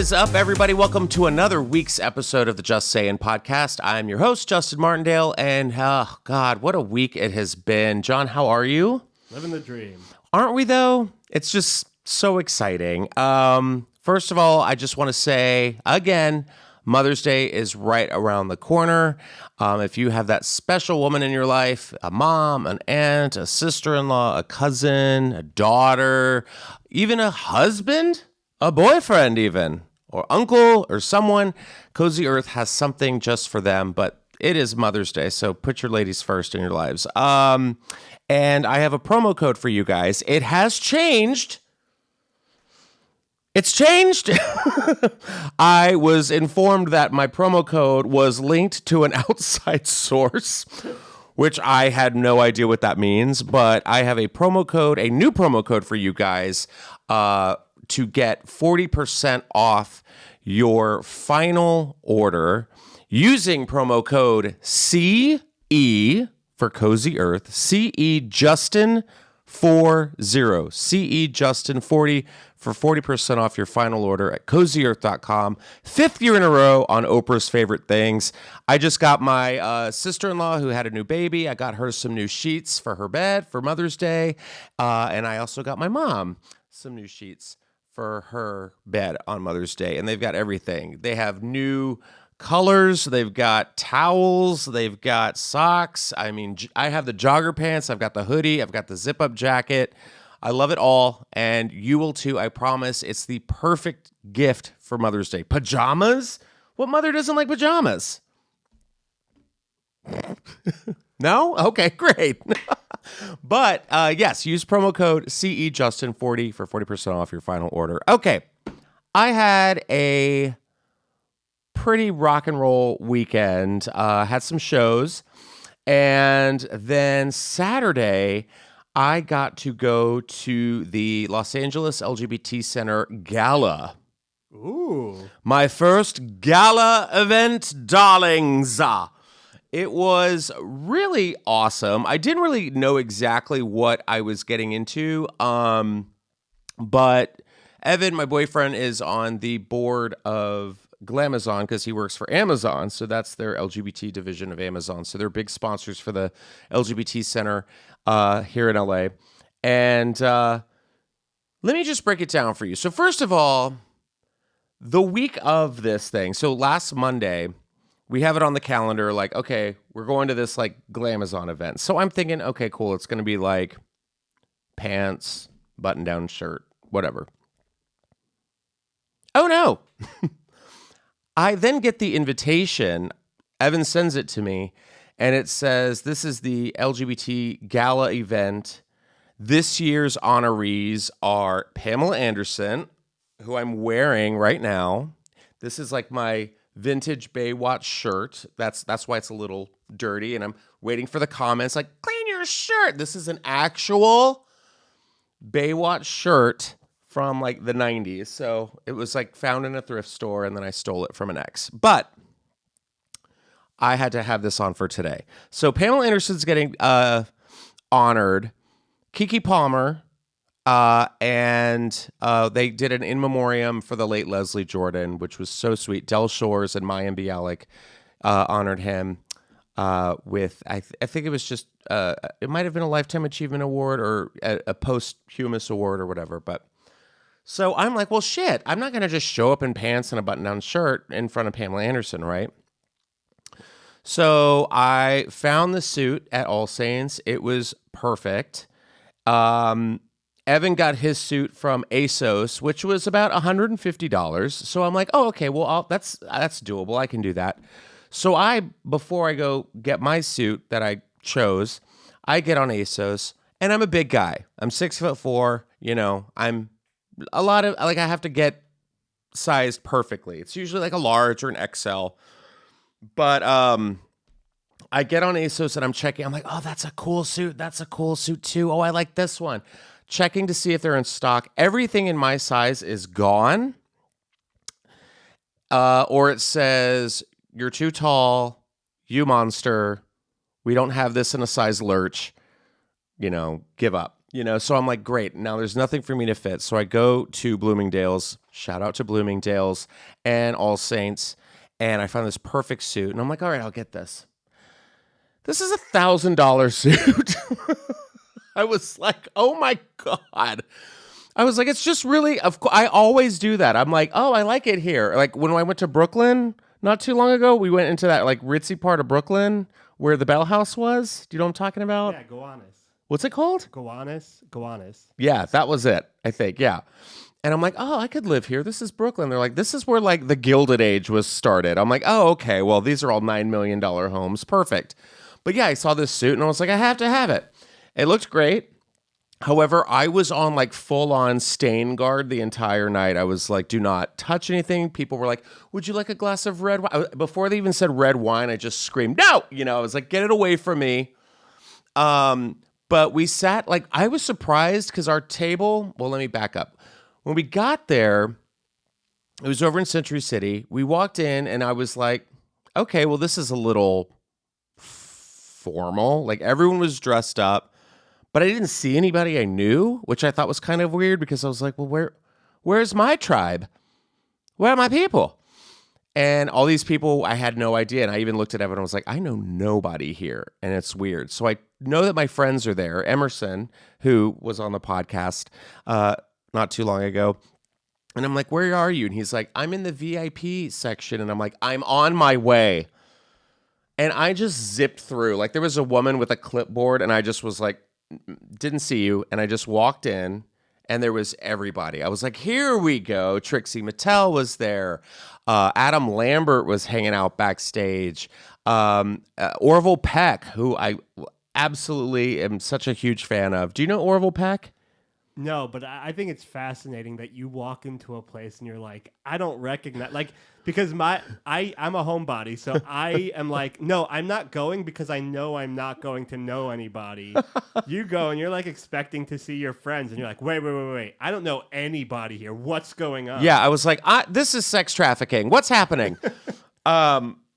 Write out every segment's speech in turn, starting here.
is up, everybody? Welcome to another week's episode of the Just Saying podcast. I'm your host, Justin Martindale, and God, what a week it has been. John, how are you? Living the dream. Aren't we, though? It's just so exciting. First of all, I just want to say, again, Mother's Day is right around the corner. If you have that special woman in your life, a mom, an aunt, a sister-in-law, a cousin, a daughter, even a husband, a boyfriend even, or uncle or someone, Cozy Earth has something just for them, but it is Mother's Day, so put your ladies first in your lives. And I have a promo code for you guys. It has changed. It's changed. I was informed that my promo code was linked to an outside source, which I had no idea what that means, but I have a promo code, a new promo code for you guys, to get 40% off your final order using promo code CE for Cozy Earth, CE Justin 40, CE Justin 40 for 40% off your final order at CozyEarth.com. 5th year in a row on Oprah's Favorite Things. I just got my sister-in-law who had a new baby. I got her some new sheets for her bed for Mother's Day. And I also got my mom some new sheets for her bed on Mother's Day. And they've got everything. They have new colors. They've got towels. They've got socks. I mean, I have the jogger pants. I've got the hoodie. I've got the zip-up jacket. I love it all. And you will too, I promise. It's the perfect gift for Mother's Day. Pajamas? What mother doesn't like pajamas? No? Okay, great. But yes, use promo code CEJustin40 for 40% off your final order. Okay, I had a pretty rock and roll weekend. Had some shows, and then Saturday, I got to go to the Los Angeles LGBT Center Gala. Ooh. My first gala event, darlings. It was really awesome. I didn't really know exactly what I was getting into, but Evan, my boyfriend, is on the board of Glamazon because he works for Amazon, so that's their LGBT division of Amazon. So they're big sponsors for the LGBT Center here in LA. And let me just break it down for you. So first of all, the week of this thing, so last Monday, we have it on the calendar, like, okay, we're going to this, like, Glamazon event. So I'm thinking, okay, cool, it's going to be, like, pants, button-down shirt, whatever. Oh, no. I then get the invitation. Evan sends it to me, and it says, this is the LGBT Gala event. This year's honorees are Pamela Anderson, who I'm wearing right now. This is, like, my vintage Baywatch shirt. That's why it's a little dirty, and I'm waiting for the comments like, clean your shirt. This is an actual Baywatch shirt from like the 90s. So it was like found in a thrift store, and then I stole it from an ex. But I had to have this on for today. So Pamela Anderson's getting honored. Keke Palmer, and they did an in memoriam for the late Leslie Jordan, which was so sweet. Del Shores and Mayim Bialik honored him with, I think it was just, it might have been a Lifetime Achievement Award or a posthumous award or whatever. But so I'm like, well, shit, I'm not going to just show up in pants and a button-down shirt in front of Pamela Anderson, right? So I found the suit at All Saints. It was perfect. Evan got his suit from ASOS, which was about $150. So I'm like, oh, okay, well, that's doable. I can do that. So before I go get my suit that I chose, I get on ASOS, and I'm a big guy. I'm 6'4". You know, I'm a lot of, like, I have to get sized perfectly. It's usually like a large or an XL. But I get on ASOS and I'm checking. I'm like, oh, that's a cool suit. That's a cool suit too. Oh, I like this one. Checking to see if they're in stock. Everything in my size is gone. Or it says, you're too tall, you monster. We don't have this in a size lurch. You know, give up. So I'm like, great. Now there's nothing for me to fit. So I go to Bloomingdale's, shout out to Bloomingdale's and All Saints. And I find this perfect suit. And I'm like, all right, I'll get this. This is $1,000 suit. I was like, oh my God. I was like, it's just really, I always do that. I'm like, oh, I like it here. Like when I went to Brooklyn not too long ago, we went into that like ritzy part of Brooklyn where the Bell House was. Do you know what I'm talking about? Yeah, Gowanus. What's it called? Gowanus. Yeah, that was it, I think. Yeah. And I'm like, oh, I could live here. This is Brooklyn. They're like, this is where like the Gilded Age was started. I'm like, oh, okay. Well, these are all $9 million homes. Perfect. But yeah, I saw this suit and I was like, I have to have it. It looked great. However, I was on like full on stain guard the entire night. I was like, do not touch anything. People were like, would you like a glass of red wine? Before they even said red wine, I just screamed, no. I was like, get it away from me. But we sat, like, I was surprised because our table, well, let me back up. When we got there, it was over in Century City. We walked in and I was like, okay, well, this is a little formal. Like, everyone was dressed up, but I didn't see anybody I knew, which I thought was kind of weird because I was like, well, where's my tribe? Where are my people? And all these people, I had no idea. And I even looked at everyone and was like, I know nobody here. And it's weird. So I know that my friends are there. Emerson, who was on the podcast not too long ago. And I'm like, where are you? And he's like, I'm in the VIP section. And I'm like, I'm on my way. And I just zipped through. Like there was a woman with a clipboard and I just was like, didn't see you. And I just walked in. And there was everybody. I was like, here we go. Trixie Mattel was there. Adam Lambert was hanging out backstage. Orville Peck, who I absolutely am such a huge fan of. Do you know Orville Peck? No, but I think it's fascinating that you walk into a place and you're like, I don't recognize, like, because I'm a homebody, so I am like, no, I'm not going because I know I'm not going to know anybody. You go and you're like expecting to see your friends, and you're like, wait, I don't know anybody here. What's going on? Yeah, I was like, this is sex trafficking. What's happening?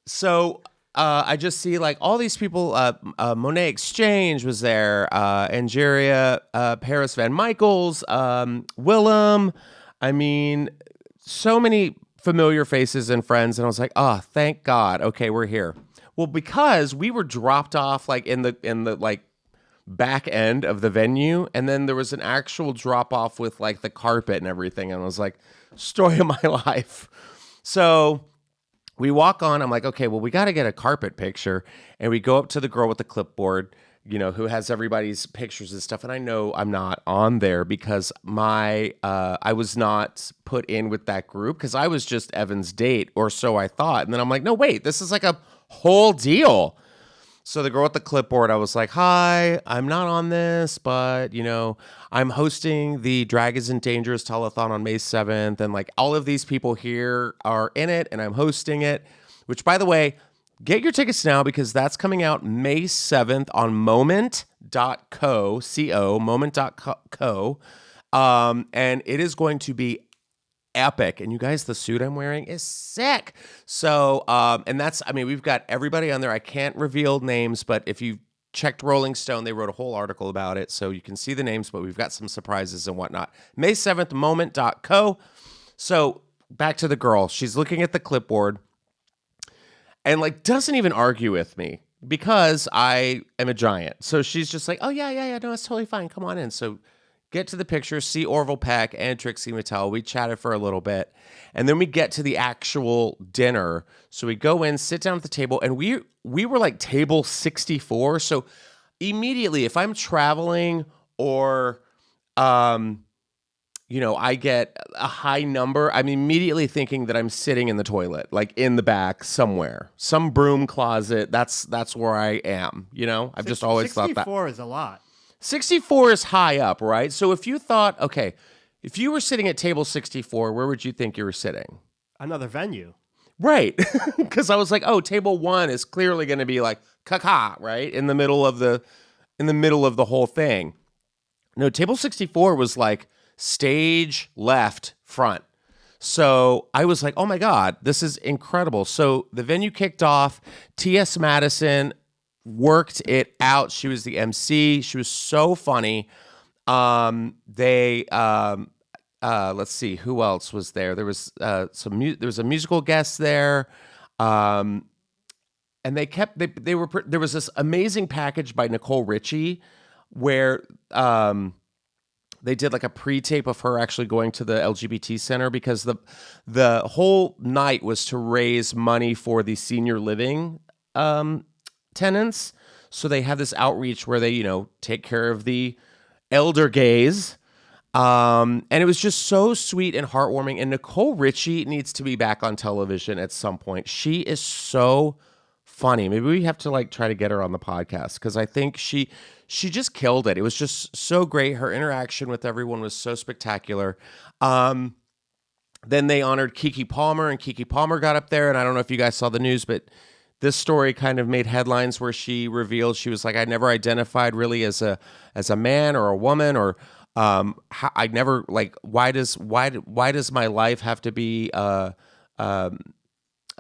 So I just see like all these people. Monet Exchange was there. Angeria, Paris Van Michaels, Willem. I mean, so many familiar faces and friends. And I was like, oh, thank God. Okay, we're here. Well, because we were dropped off like in the like back end of the venue, and then there was an actual drop off with like the carpet and everything. And I was like, story of my life. So we walk on. I'm like, okay, well, we got to get a carpet picture. And we go up to the girl with the clipboard, who has everybody's pictures and stuff. And I know I'm not on there because I was not put in with that group because I was just Evan's date, or so I thought. And then I'm like, no, wait, this is like a whole deal. So the girl with the clipboard, I was like, hi, I'm not on this, but, I'm hosting the Dragons and Dangerous telethon on May 7th. And like all of these people here are in it and I'm hosting it, which, by the way, get your tickets now because that's coming out May 7th on moment.co, moment.co. And it is going to be epic. And you guys, the suit I'm wearing is sick. So, we've got everybody on there. I can't reveal names, but if you checked Rolling Stone, they wrote a whole article about it. So you can see the names, but we've got some surprises and whatnot. May 7th, moment.co. So back to the girl. She's looking at the clipboard and like doesn't even argue with me because I am a giant. So she's just like, oh yeah, no, it's totally fine. Come on in. So get to the picture, see Orville Peck and Trixie Mattel. We chatted for a little bit. And then we get to the actual dinner. So we go in, sit down at the table, and we were like table 64. So immediately, if I'm traveling or, I get a high number, I'm immediately thinking that I'm sitting in the toilet, like in the back somewhere. Some broom closet, that's where I am, I've just always thought that. 64 is a lot. 64 is high up, right? So if you thought, okay, if you were sitting at table 64, where would you think you were sitting? Another venue. Right. Because I was like, oh, table 1 is clearly going to be like caca, right? In the middle of the whole thing. No, table 64 was like stage left front. So I was like, oh my God, this is incredible. So the venue kicked off. T.S. Madison worked it out. She was the MC. She was so funny. They let's see who else was there. There was there was a musical guest there. And there was this amazing package by Nicole Richie where they did like a pre-tape of her actually going to the LGBT center because the whole night was to raise money for the senior living tenants. So they have this outreach where they, take care of the elder gays. And it was just so sweet and heartwarming. And Nicole Richie needs to be back on television at some point. She is so funny. Maybe we have to like try to get her on the podcast because I think she just killed it. It was just so great. Her interaction with everyone was so spectacular. Then they honored Keke Palmer, and Keke Palmer got up there. And I don't know if you guys saw the news, but this story kind of made headlines where she revealed she was like, I never identified really as a man or a woman, or I never like why does my life have to be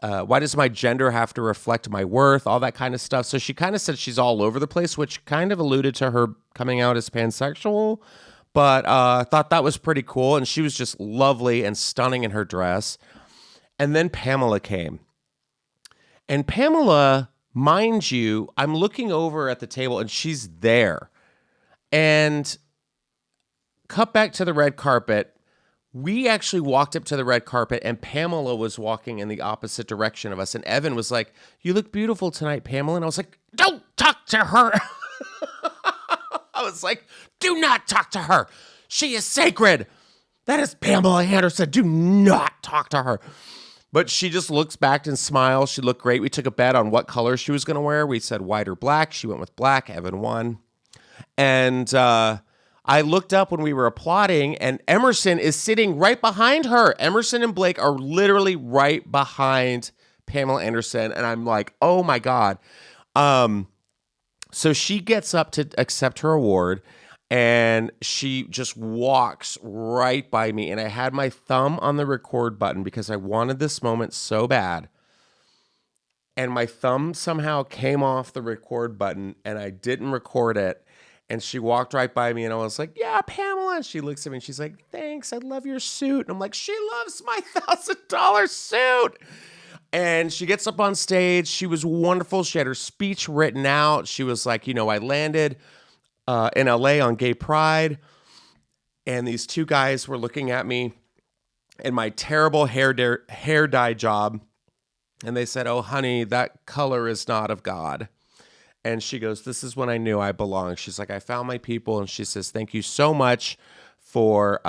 why does my gender have to reflect my worth, all that kind of stuff. So she kind of said she's all over the place, which kind of alluded to her coming out as pansexual, but I thought that was pretty cool. And she was just lovely and stunning in her dress. And then Pamela came. And Pamela, mind you, I'm looking over at the table and she's there. And cut back to the red carpet. We actually walked up to the red carpet and Pamela was walking in the opposite direction of us. And Evan was like, "You look beautiful tonight, Pamela." And I was like, "Don't talk to her." I was like, "Do not talk to her. She is sacred. That is Pamela Anderson. Do not talk to her." But she just looks back and smiles. She looked great. We took a bet on what color she was going to wear. We said white or black. She went with black. Evan won. And I looked up when we were applauding, and Emerson is sitting right behind her. Emerson and Blake are literally right behind Pamela Anderson. And I'm like, oh, my God. So she gets up to accept her award. And she just walks right by me. And I had my thumb on the record button because I wanted this moment so bad. And my thumb somehow came off the record button and I didn't record it. And she walked right by me and I was like, "Yeah, Pamela." And she looks at me and she's like, "Thanks, I love your suit." And I'm like, "She loves my $1,000 suit." And she gets up on stage. She was wonderful. She had her speech written out. She was like, I landed in LA on Gay Pride, and these two guys were looking at me in my terrible hair dye job, and they said, "Oh, honey, that color is not of God." And she goes, "This is when I knew I belonged." She's like, "I found my people," and she says, "Thank you so much for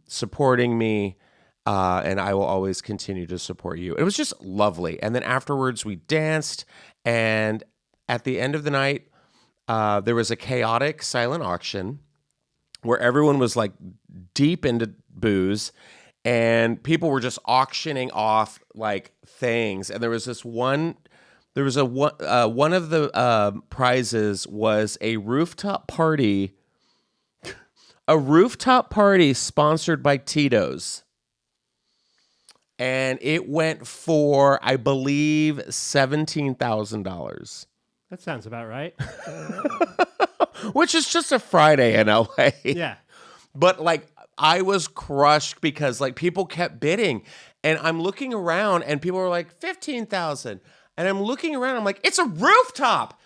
supporting me, and I will always continue to support you." It was just lovely. And then afterwards, we danced, and at the end of the night, there was a chaotic silent auction where everyone was like deep into booze and people were just auctioning off like things. And there was one of the prizes was a rooftop party sponsored by Tito's. And it went for, I believe, $17,000. That sounds about right. Which is just a Friday in LA. Yeah. But like I was crushed because like people kept bidding and I'm looking around and people were like 15,000 and I'm looking around. I'm like, it's a rooftop.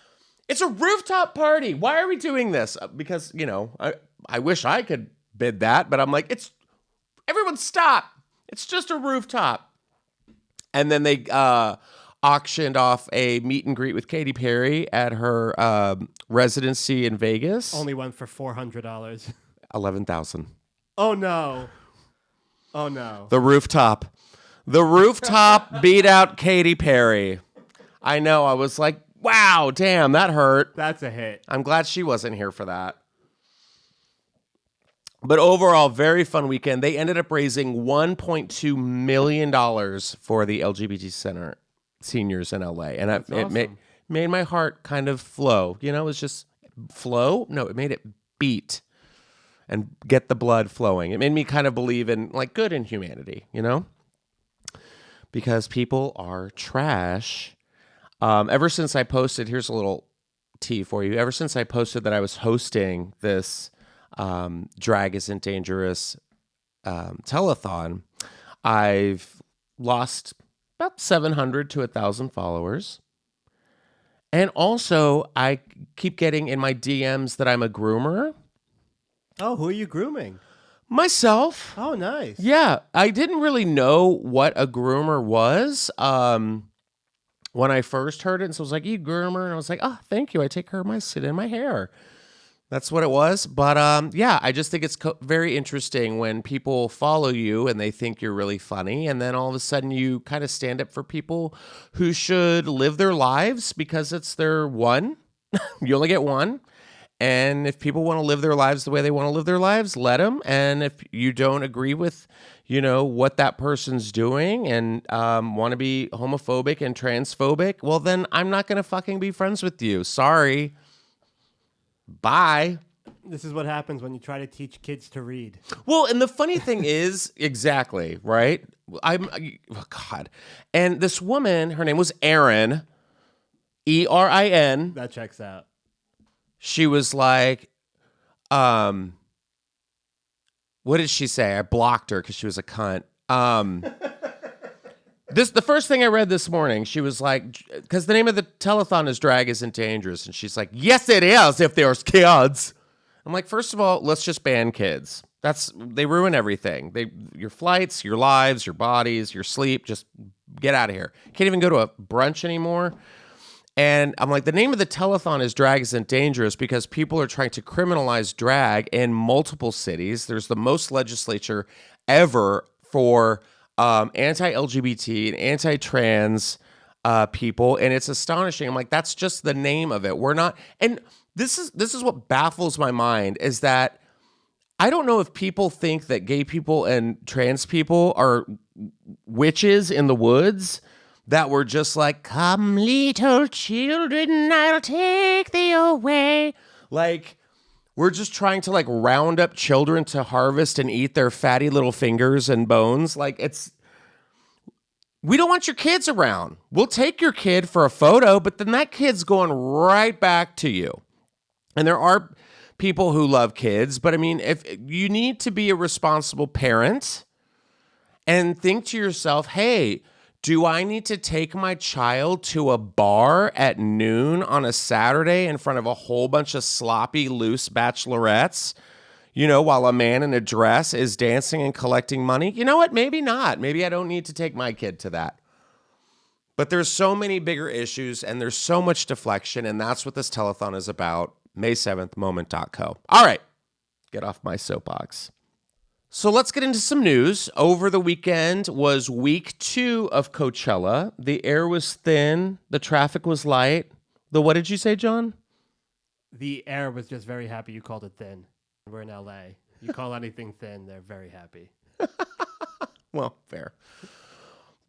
It's a rooftop party. Why are we doing this? Because, I wish I could bid that, but I'm like, everyone stop. It's just a rooftop. And then they, auctioned off a meet and greet with Katy Perry at her residency in Vegas. Only went for $400. $11,000. Oh no! Oh no! The rooftop beat out Katy Perry. I know. I was like, wow, damn, that hurt. That's a hit. I'm glad she wasn't here for that. But overall, very fun weekend. They ended up raising $1.2 million for the LGBT Center seniors in LA. And it made my heart kind of flow. It was just flow. No, it made it beat and get the blood flowing. It made me kind of believe in like good in humanity, because people are trash. Ever since I posted, here's a little tea for you. Ever since I posted that I was hosting this Drag Isn't Dangerous telethon, I've lost about 700 to 1,000 followers. And also, I keep getting in my DMs that I'm a groomer. Oh, who are you grooming? Myself. Oh, nice. Yeah, I didn't really know what a groomer was when I first heard it. And so I was like, you groomer? And I was like, oh, thank you. I take care of my sit in my hair. That's what it was. But yeah, I just think it's very interesting when people follow you and they think you're really funny. And then all of a sudden you kind of stand up for people who should live their lives because it's their one. You only get one. And if people want to live their lives the way they want to live their lives, let them. And if you don't agree with, what that person's doing and want to be homophobic and transphobic, well, then I'm not going to fucking be friends with you. Sorry. Bye. This is what happens when you try to teach kids to read. Well, and the funny thing is, exactly, right? Oh God. And this woman, her name was Erin, Erin. That checks out. She was like, what did she say? I blocked her because she was a cunt. The first thing I read this morning, she was like, because the name of the telethon is Drag Isn't Dangerous. And she's like, yes, it is if there's kids. I'm like, first of all, let's just ban kids. They ruin everything. Your flights, your lives, your bodies, your sleep, just get out of here. Can't even go to a brunch anymore. And I'm like, the name of the telethon is Drag Isn't Dangerous because people are trying to criminalize drag in multiple cities. There's the most legislature ever for anti-LGBT and anti-trans people, and it's astonishing. I'm like, that's just the name of it. We're not, and this is what baffles my mind is that I don't know if people think that gay people and trans people are witches in the woods that were just like, come little children, I'll take thee away. Like, we're just trying to like round up children to harvest and eat their fatty little fingers and bones. Like we don't want your kids around. We'll take your kid for a photo, but then that kid's going right back to you. And there are people who love kids, but I mean, if you need to be a responsible parent and think to yourself, hey, do I need to take my child to a bar at noon on a Saturday in front of a whole bunch of sloppy, loose bachelorettes, while a man in a dress is dancing and collecting money? You know what? Maybe not. Maybe I don't need to take my kid to that. But there's so many bigger issues and there's so much deflection, and that's what this telethon is about. May 7th, moment.co. All right, get off my soapbox. So let's get into some news. Over the weekend was week 2 of Coachella. The air was thin. The traffic was light. What did you say, John? The air was just very happy you called it thin. We're in LA. You call anything thin, they're very happy. Well, fair.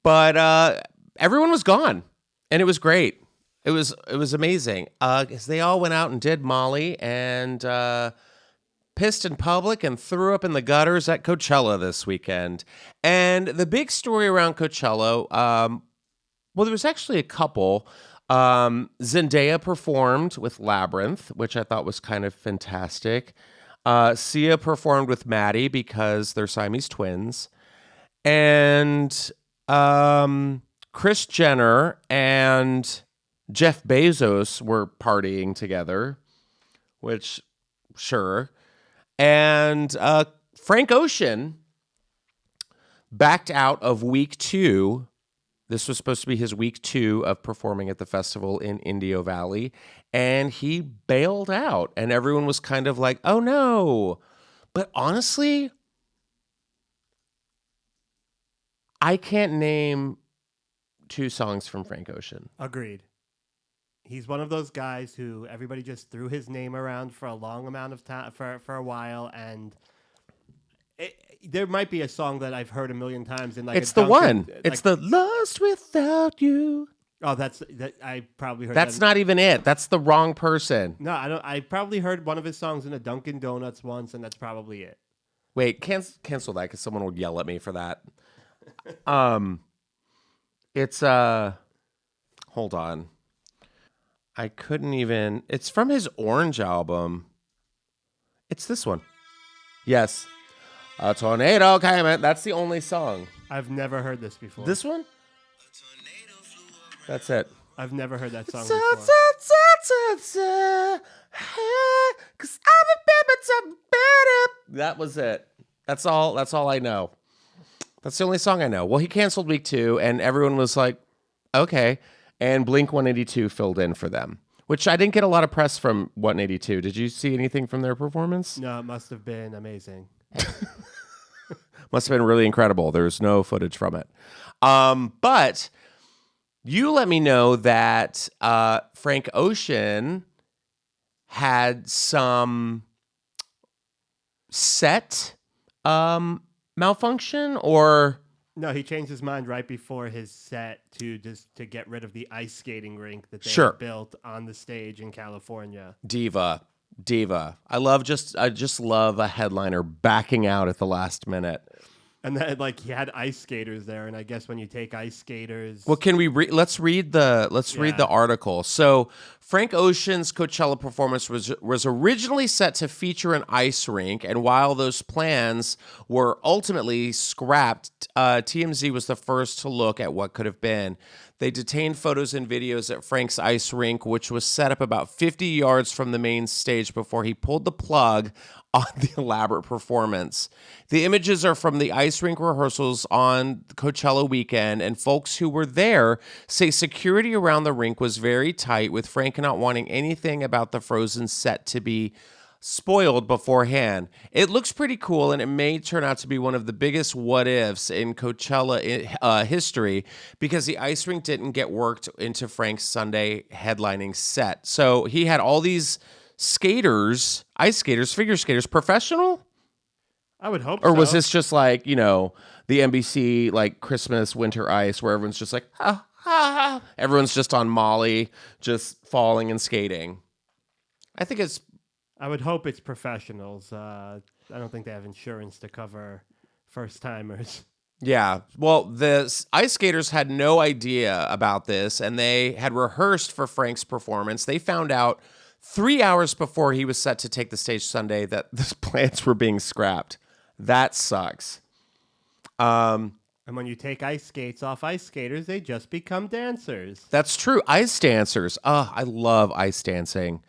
But everyone was gone, and it was great. It was amazing. 'Cause they all went out and did Molly and pissed in public and threw up in the gutters at Coachella this weekend. And the big story around Coachella, well, there was actually a couple. Zendaya performed with Labyrinth, which I thought was kind of fantastic. Sia performed with Maddie because they're Siamese twins. And Kris Jenner and Jeff Bezos were partying together, which, sure. And Frank Ocean backed out of week 2. This was supposed to be his week 2 of performing at the festival in Indio Valley. And he bailed out. And everyone was kind of like, oh no. But honestly, I can't name 2 songs from Frank Ocean. Agreed. He's one of those guys who everybody just threw his name around for a long amount of time, for a while, and there might be a song that I've heard a million times. In like it's the one. It's the Lost Without You. Oh, that I probably heard. That's not even it. That's the wrong person. No, I don't. I probably heard one of his songs in a Dunkin' Donuts once, and that's probably it. Wait, cancel that because someone will yell at me for that. It's hold on. I couldn't even. It's from his Orange album. It's this one. Yes. A tornado came in. That's the only song. I've never heard this before. This one? That's it. I've never heard that song Cause I'm a baby. That was it. That's all I know. That's the only song I know. Well, he canceled week 2, and everyone was like, okay. And Blink 182 filled in for them, which I didn't get a lot of press from 182. Did you see anything from their performance? No, it must have been amazing. Must have been really incredible. There's no footage from it. But you let me know that Frank Ocean had some set malfunction, or No, he changed his mind right before his set to get rid of the ice skating rink that they Sure. had built on the stage in California. diva. I just love a headliner backing out at the last minute. And then, like, he had ice skaters there, and I guess when you take ice skaters, Well, can we let's read the article. So, Frank Ocean's Coachella performance was originally set to feature an ice rink, and while those plans were ultimately scrapped, TMZ was the first to look at what could have been. They detained photos and videos at Frank's ice rink, which was set up about 50 yards from the main stage before he pulled the plug on the elaborate performance. The images are from the ice rink rehearsals on Coachella weekend, and folks who were there say security around the rink was very tight, with Frank not wanting anything about the Frozen set to be spoiled beforehand. It looks pretty cool, and it may turn out to be one of the biggest what ifs in Coachella history, because the ice rink didn't get worked into Frank's Sunday headlining set. So he had all these skaters, ice skaters, figure skaters, professional? I would hope Or was so. this just like, the NBC like Christmas winter ice where everyone's just like, ha, ha, ha. Everyone's just on Molly, just falling and skating. I would hope it's professionals. I don't think they have insurance to cover first timers. Yeah. Well, the ice skaters had no idea about this, and they had rehearsed for Frank's performance. They found out 3 hours before he was set to take the stage Sunday that the plans were being scrapped. That sucks. And when you take ice skates off ice skaters, they just become dancers. That's true. Ice dancers. Oh, I love ice dancing.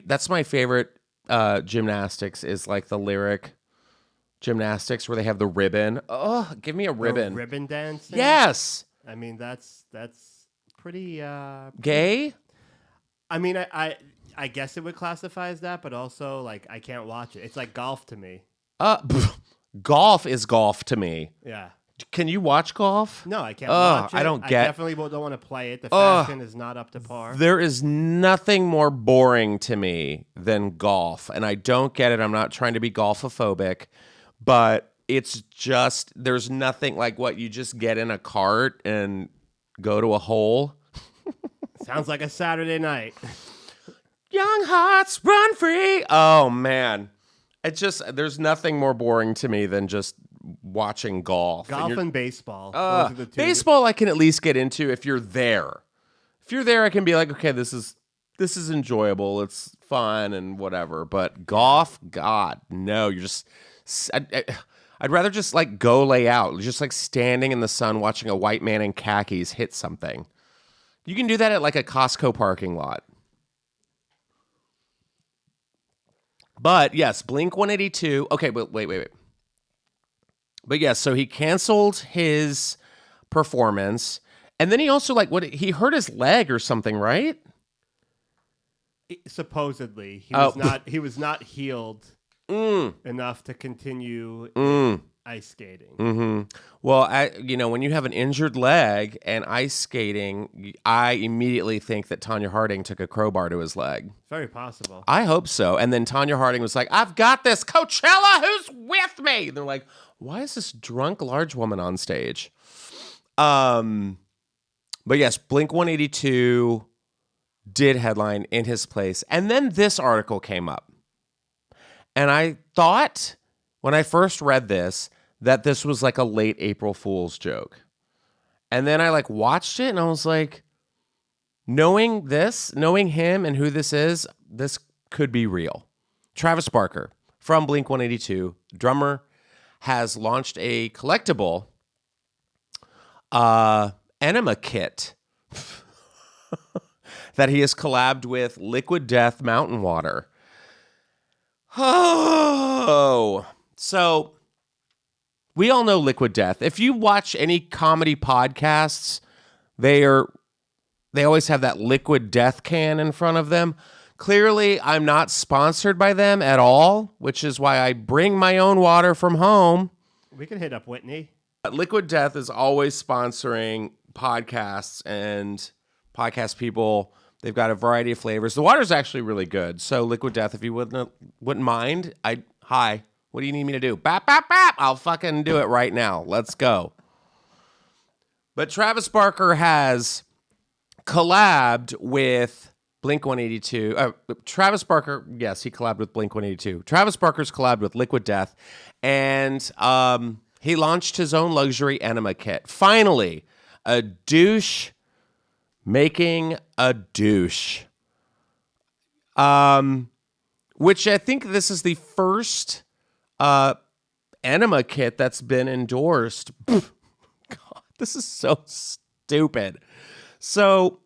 That's my favorite gymnastics, is like the lyric gymnastics where they have the ribbon. Oh, give me a ribbon. Ribbon dancing? Yes. I mean, that's pretty Gay? I mean, I guess it would classify as that, but also, like, I can't watch it. It's like golf to me. Golf is golf to me. Yeah. Can you watch golf? No, I can't watch it. I don't I get. definitely don't want to play it. The fashion is not up to par. There is nothing more boring to me than golf, and I don't get it. I'm not trying to be golfophobic, but it's just, there's nothing like what you just get in a cart and go to a hole. Sounds like a Saturday night. Young hearts run free. Oh man, there's nothing more boring to me than just watching golf. Golf and baseball. Those are the two. Baseball I can at least get into if you're there. If you're there, I can be like, okay, this is enjoyable. It's fun and whatever. But golf, God, no. You're just, I'd rather just like go lay out, just like standing in the sun watching a white man in khakis hit something. You can do that at like a Costco parking lot. But yes, Blink 182. Okay, but wait. But yes, so he canceled his performance, and then he also he hurt his leg or something, right? Supposedly, he was not healed enough to continue ice skating. Mm-hmm. Well, when you have an injured leg and ice skating, I immediately think that Tanya Harding took a crowbar to his leg. Very possible. I hope so. And then Tanya Harding was like, "I've got this, Coachella. Who's with me?" And they're like, "Why is this drunk large woman on stage?" But yes, Blink 182 did headline in his place, and then this article came up, and I thought when I first read this that this was like a late April Fool's joke. And then I watched it and I was like, knowing him and who this is, this could be real. Travis Barker, from Blink-182, drummer, has launched a collectible enema kit that he has collabed with Liquid Death Mountain Water. Oh, so we all know Liquid Death. If you watch any comedy podcasts, they always have that Liquid Death can in front of them. Clearly, I'm not sponsored by them at all, which is why I bring my own water from home. We can hit up Whitney. Liquid Death is always sponsoring podcasts and podcast people. They've got a variety of flavors. The water's actually really good. So Liquid Death, if you wouldn't mind, hi. What do you need me to do? Bap, bap, bap. I'll fucking do it right now. Let's go. But Travis Barker has collabed with Blink-182. Travis Barker, yes, he collabed with Blink-182. Travis Barker's collabed with Liquid Death, and he launched his own luxury enema kit. Finally, a douche making a douche. Which I think this is the first enema kit that's been endorsed. God, this is so stupid. So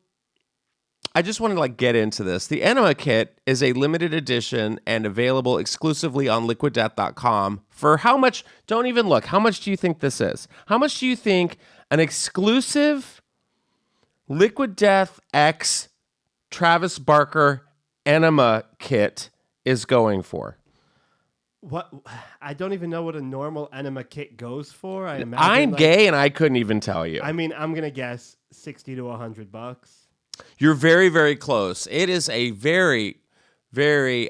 I just wanted to get into this. The enema kit is a limited edition and available exclusively on liquiddeath.com for how much? Don't even look. How much do you think this is? How much do you think an exclusive Liquid Death X Travis Barker enema kit is going for? What? I don't even know what a normal enema kit goes for. I'm gay and I couldn't even tell you. I mean, I'm going to guess $60 to $100. You're very, very close. It is a very, very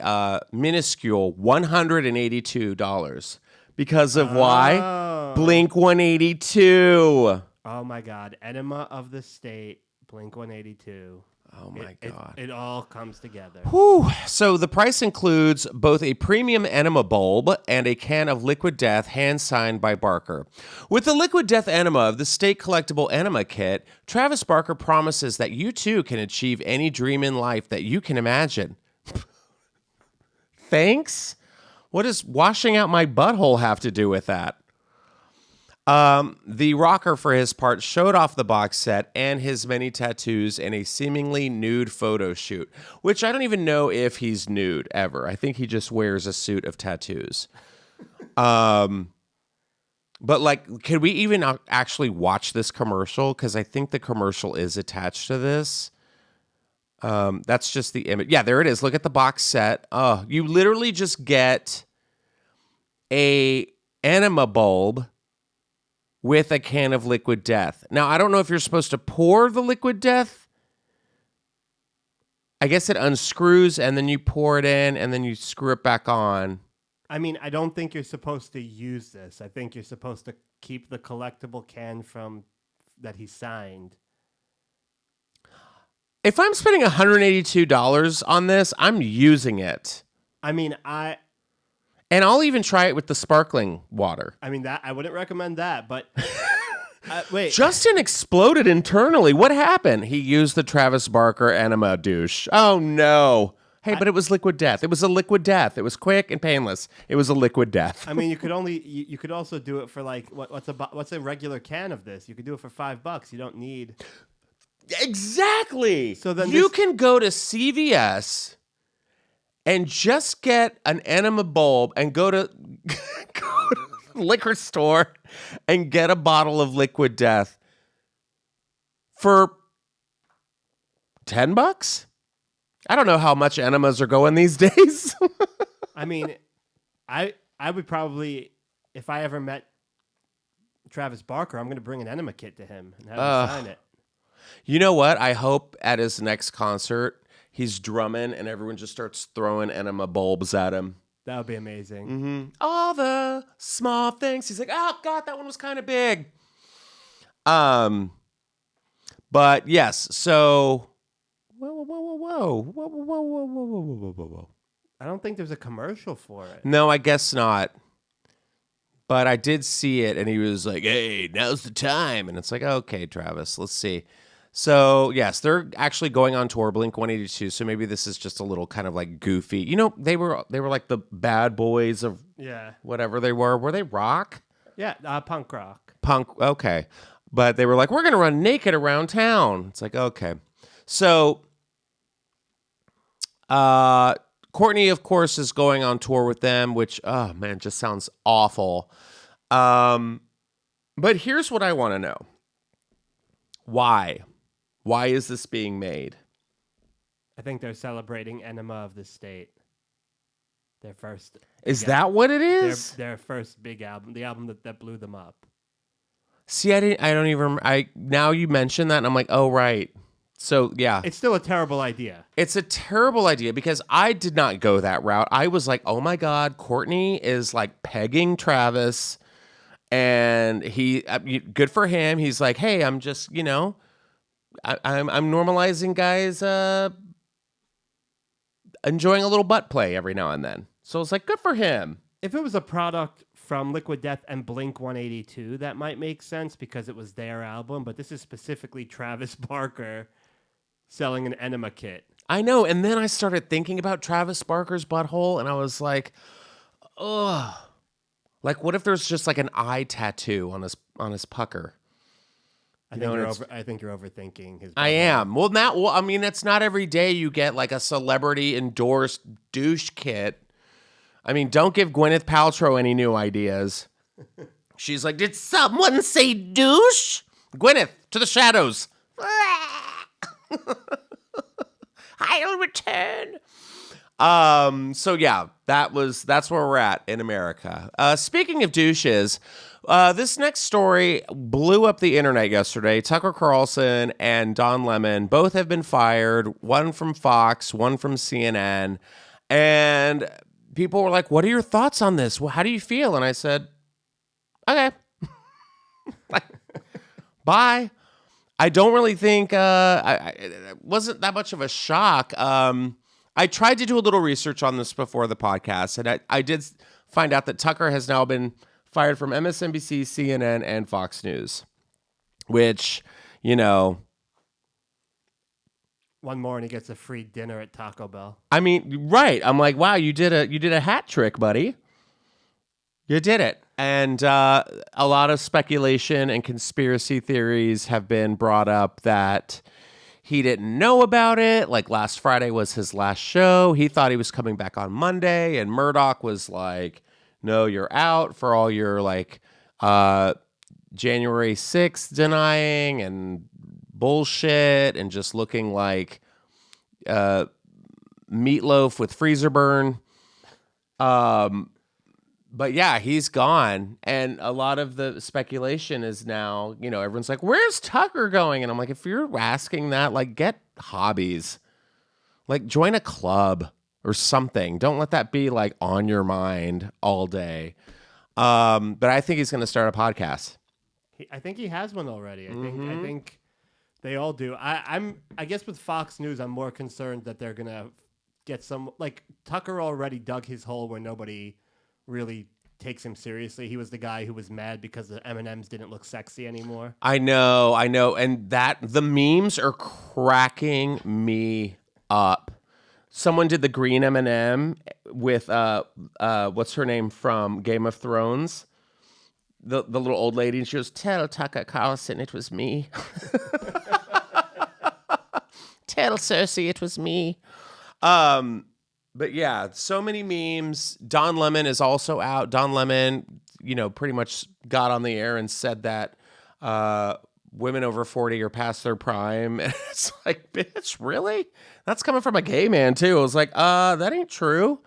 minuscule $182 because of why? Blink-182. Oh my God. Enema of the State, Blink-182. Oh my God. It all comes together. Whew. So the price includes both a premium enema bulb and a can of Liquid Death hand-signed by Barker. With the Liquid Death Enema of the State Collectible Enema Kit, Travis Barker promises that you too can achieve any dream in life that you can imagine. Thanks? What does washing out my butthole have to do with that? The rocker, for his part, showed off the box set and his many tattoos in a seemingly nude photo shoot, which I don't even know if he's nude ever. I think he just wears a suit of tattoos. But can we even actually watch this commercial? Because I think the commercial is attached to this. That's just the image. Yeah, there it is. Look at the box set. Oh, you literally just get a enema bulb with a can of Liquid Death. Now, I don't know if you're supposed to pour the Liquid Death. I guess it unscrews, and then you pour it in, and then you screw it back on. I mean, I don't think you're supposed to use this. I think you're supposed to keep the collectible can that he signed. If I'm spending $182 on this, I'm using it. I mean, And I'll even try it with the sparkling water. I mean, that I wouldn't recommend that, but wait. Justin exploded internally. What happened? He used the Travis Barker enema douche. Oh, no. Hey, but it was Liquid Death. It was a Liquid Death. It was quick and painless. It was a Liquid Death. I mean, you could also do it for what's a regular can of this? You could do it for $5. You don't need. Exactly. So then you can go to CVS and just get an enema bulb and go to the liquor store and get a bottle of Liquid Death for $10. I don't know how much enemas are going these days. I mean, I would probably, if I ever met Travis Barker, I'm going to bring an enema kit to him and have him sign it. You know what? I hope at his next concert, he's drumming and everyone just starts throwing enema bulbs at him. That would be amazing. Mm-hmm. All the small things. He's like, oh, God, that one was kind of big. But yes, so... Whoa. I don't think there's a commercial for it. No, I guess not. But I did see it, and he was like, hey, now's the time. And it's like, okay, Travis, let's see. So, yes, they're actually going on tour, Blink-182. So maybe this is just a little kind of like goofy. You know, they were like the bad boys of whatever they were. Were they rock? Yeah, punk rock. Punk, okay. But they were like, we're going to run naked around town. It's like, okay. So, Courtney, of course, is going on tour with them, which, oh, man, just sounds awful. But here's what I want to know. Why? Why is this being made? I think they're celebrating Enema of the State. Their first. Is that what it is? Their first big album, the album that blew them up. See, I don't even. Now you mention that, and I'm like, oh right. So yeah, it's still a terrible idea. It's a terrible idea because I did not go that route. I was like, oh my God, Courtney is like pegging Travis, and good for him. He's like, hey, I'm just, I'm normalizing guys enjoying a little butt play every now and then. So it's like, good for him. If it was a product from Liquid Death and Blink-182, that might make sense because it was their album. But this is specifically Travis Barker selling an Enema kit. I know. And then I started thinking about Travis Barker's butthole, and I was like, ugh. Like, what if there's just like an eye tattoo on his pucker? I think you're overthinking his butthole. I am. Well, I mean, it's not every day you get like a celebrity endorsed douche kit. I mean, don't give Gwyneth Paltrow any new ideas. She's like, did someone say douche? Gwyneth, to the shadows. I'll return. So yeah, that's where we're at in America. Speaking of douches, this next story blew up the internet yesterday. Tucker Carlson and Don Lemon both have been fired, one from Fox, one from CNN. And people were like, what are your thoughts on this? Well, how do you feel? And I said, okay. Bye. I don't really think it wasn't that much of a shock. I tried to do a little research on this before the podcast, and I did find out that Tucker has now been fired from MSNBC, CNN, and Fox News, which, one more and he gets a free dinner at Taco Bell. I mean, right. I'm like, wow, you did a hat trick, buddy. You did it. And a lot of speculation and conspiracy theories have been brought up that he didn't know about it. Like last Friday was his last show. He thought he was coming back on Monday, and Murdoch was like, no, you're out for all your like January 6th denying and bullshit and just looking like meatloaf with freezer burn. But yeah, he's gone. And a lot of the speculation is now, everyone's like, where's Tucker going? And I'm like, if you're asking that, like, get hobbies. Like, join a club or something. Don't let that be, like, on your mind all day. But I think he's going to start a podcast. I think he has one already. I think they all do. I guess with Fox News, I'm more concerned that they're going to get some, like, Tucker already dug his hole where nobody really takes him seriously. He was the guy who was mad because the M&Ms didn't look sexy anymore. I know. And the memes are cracking me up. Someone did the green M&M with what's her name from Game of Thrones? The little old lady, and she goes, tell Tucker Carlson it was me. Tell Cersei it was me. But yeah, so many memes. Don Lemon is also out. Don Lemon, pretty much got on the air and said that women over 40 are past their prime. And it's like, bitch, really? That's coming from a gay man too. I was like, that ain't true.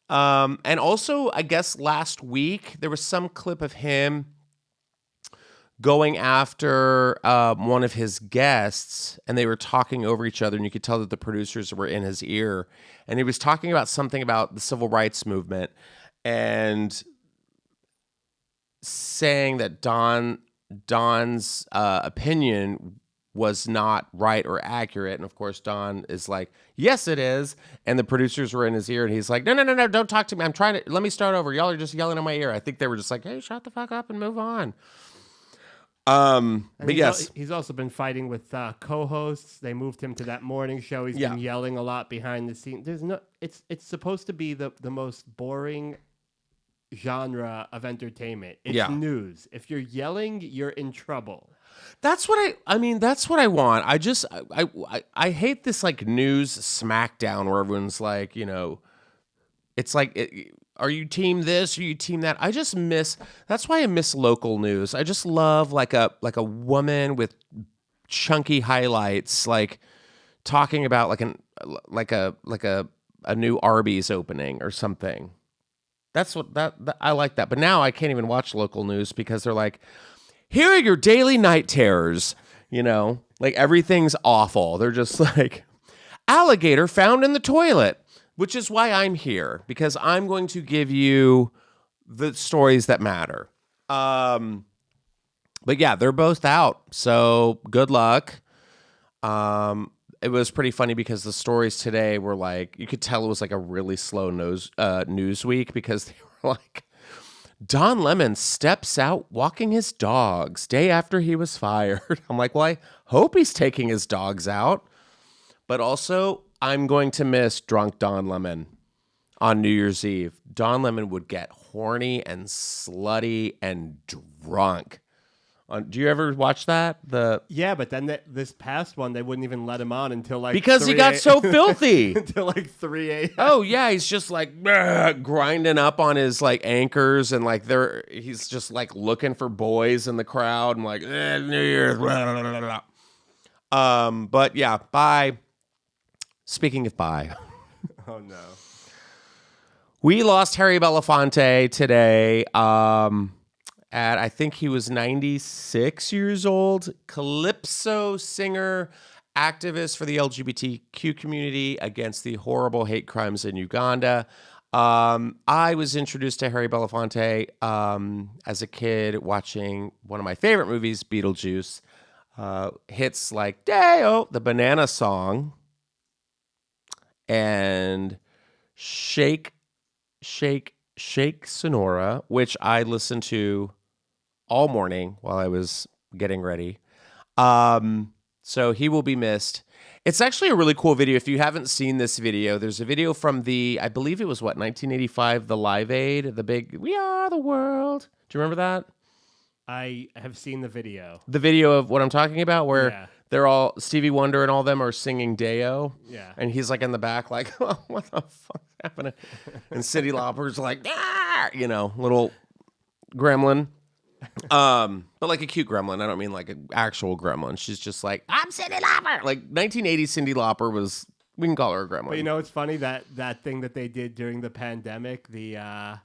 And also, I guess last week there was some clip of him going after one of his guests, and they were talking over each other, and you could tell that the producers were in his ear. And he was talking about something about the civil rights movement and saying that Don's opinion was not right or accurate. And of course, Don is like, yes, it is. And the producers were in his ear, and he's like, no, don't talk to me. Let me start over. Y'all are just yelling in my ear. I think they were just like, hey, shut the fuck up and move on. But yes. He's also been fighting with co-hosts. They moved him to that morning show. He's been yelling a lot behind the scenes. It's supposed to be the most boring genre of entertainment. It's news. If you're yelling, you're in trouble. That's what that's what I want. I hate this like news smackdown where everyone's like, it's like, are you team this? Are you team that? That's why I miss local news. I just love like a woman with chunky highlights, like talking about a new Arby's opening or something. That's what I like that. But now I can't even watch local news because they're like, here are your daily night terrors. Like everything's awful. They're just like, alligator found in the toilet, which is why I'm here, because I'm going to give you the stories that matter. But yeah, they're both out. So good luck. It was pretty funny because the stories today were like, you could tell it was like a really slow news week because they were like, Don Lemon steps out walking his dogs day after he was fired. I'm like, well, I hope he's taking his dogs out. But also, I'm going to miss drunk Don Lemon on New Year's Eve. Don Lemon would get horny and slutty and drunk. Do you ever watch that? Yeah, but then this past one, they wouldn't even let him on until like because he got so filthy until like 3 a.m. Oh yeah, he's just like grinding up on his like anchors and like he's just like looking for boys in the crowd and like New Year's. Blah, blah, blah, blah. But yeah, bye. Speaking of bye, oh no, we lost Harry Belafonte today. I think he was 96 years old, calypso singer, activist for the LGBTQ community against the horrible hate crimes in Uganda. I was introduced to Harry Belafonte as a kid watching one of my favorite movies, Beetlejuice. Hits like Day-O, the Banana Song, and Shake, Shake, Shake Sonora, which I listened to all morning while I was getting ready. So he will be missed. It's actually a really cool video. If you haven't seen this video, there's a video from I believe it was 1985, the Live Aid, the big We Are the World. Do you remember that? I have seen the video. The video of what I'm talking about, where they're all, Stevie Wonder and all them are singing Day-O. Yeah. And he's like in the back, like, oh, what the fuck's happening? And Cyndi Lauper's like, ah! Little gremlin. But like a cute gremlin. I don't mean like an actual gremlin. She's just like, I'm Cyndi Lauper. Like 1980 Cyndi Lauper was, we can call her a gremlin. But it's funny that thing that they did during the pandemic, the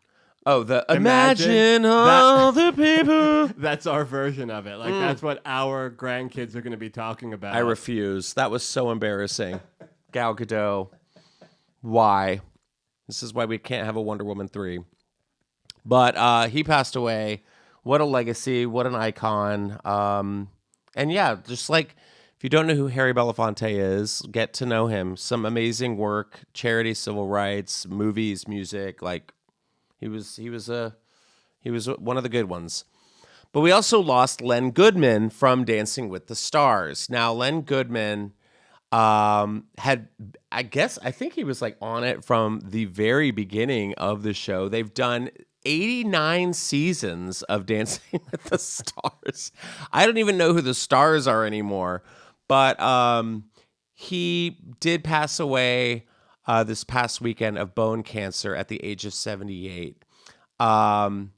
Imagine all the people. That's our version of it. Like that's what our grandkids are going to be talking about. I refuse. That was so embarrassing. Gal Gadot. Why? This is why we can't have a Wonder Woman 3. But he passed away. What a legacy. What an icon. And yeah, just like, if you don't know who Harry Belafonte is, get to know him. Some amazing work, charity, civil rights, movies, music. Like, he was one of the good ones. But we also lost Len Goodman from Dancing with the Stars. Now, Len Goodman I think he was like on it from the very beginning of the show. They've done 89 seasons of Dancing with the Stars. I don't even know who the stars are anymore. But he did pass away this past weekend of bone cancer at the age of 78. But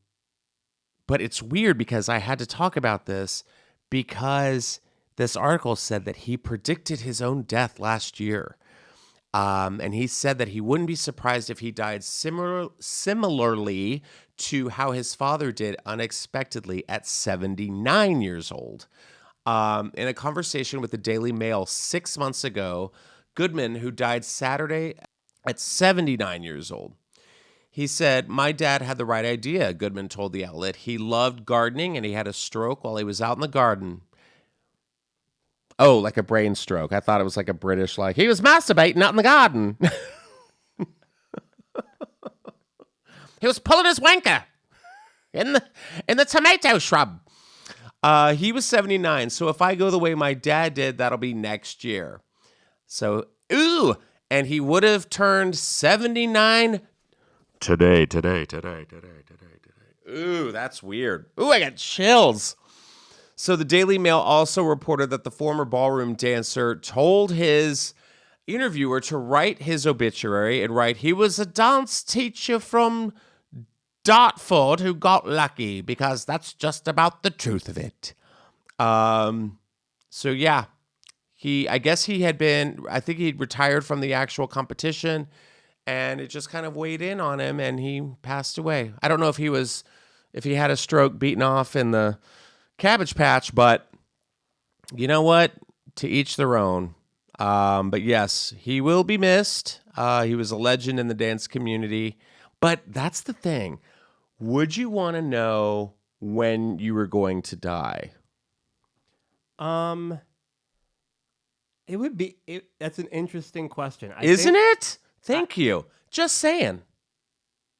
it's weird because I had to talk about this because this article said that he predicted his own death last year. And he said that he wouldn't be surprised if he died similarly to how his father did unexpectedly at 79 years old. In a conversation with the Daily Mail 6 months ago, Goodman, who died Saturday at 79 years old, he said, "My dad had the right idea," Goodman told the outlet. "He loved gardening and he had a stroke while he was out in the garden." Oh, like a brain stroke. I thought it was like a British, like, he was masturbating out in the garden. He was pulling his wanker in the tomato shrub. He was 79. So if I go the way my dad did, that'll be next year. So, ooh. And he would have turned 79 today. Ooh, that's weird. Ooh, I got chills. So the Daily Mail also reported that the former ballroom dancer told his interviewer to write his obituary and write, he was a dance teacher from Dartford who got lucky, because that's just about the truth of it. So yeah, I think he'd retired from the actual competition, and it just kind of weighed in on him, and he passed away. I don't know if he had a stroke beaten off in the Cabbage Patch, but you know what? To each their own. But yes, he will be missed. He was a legend in the dance community. But that's the thing. Would you want to know when you were going to die? It would be. That's an interesting question. Isn't it? Thank you. Just saying.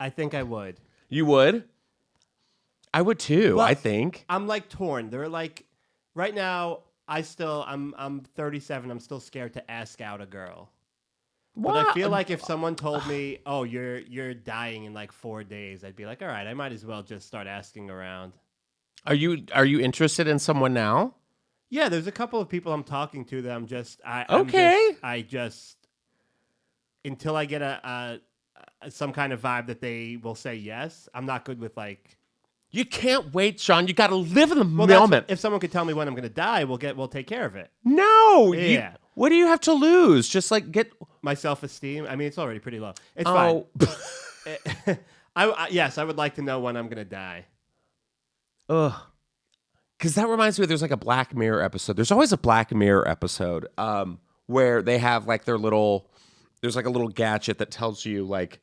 I think I would. You would? I would too, Well, I think. I'm like torn. They're like, right now, I'm 37. I'm still scared to ask out a girl. What? But I feel like if someone told me, "Oh, you're dying in like 4 days," I'd be like, "All right, I might as well just start asking around." Are you interested in someone now? Yeah, there's a couple of people I'm talking to that I just until I get some kind of vibe that they will say yes. I'm not good with like. You can't wait, Sean. You got to live in the Well, moment. If someone could tell me when I'm going to die, we'll take care of it. No. Yeah. What do you have to lose? Just like get My self-esteem. I mean, it's already pretty low. It's oh. fine. Yes, I would like to know when I'm going to die. Ugh. Because that reminds me, there's like a Black Mirror episode. There's always a Black Mirror episode where they have like there's like a little gadget that tells you like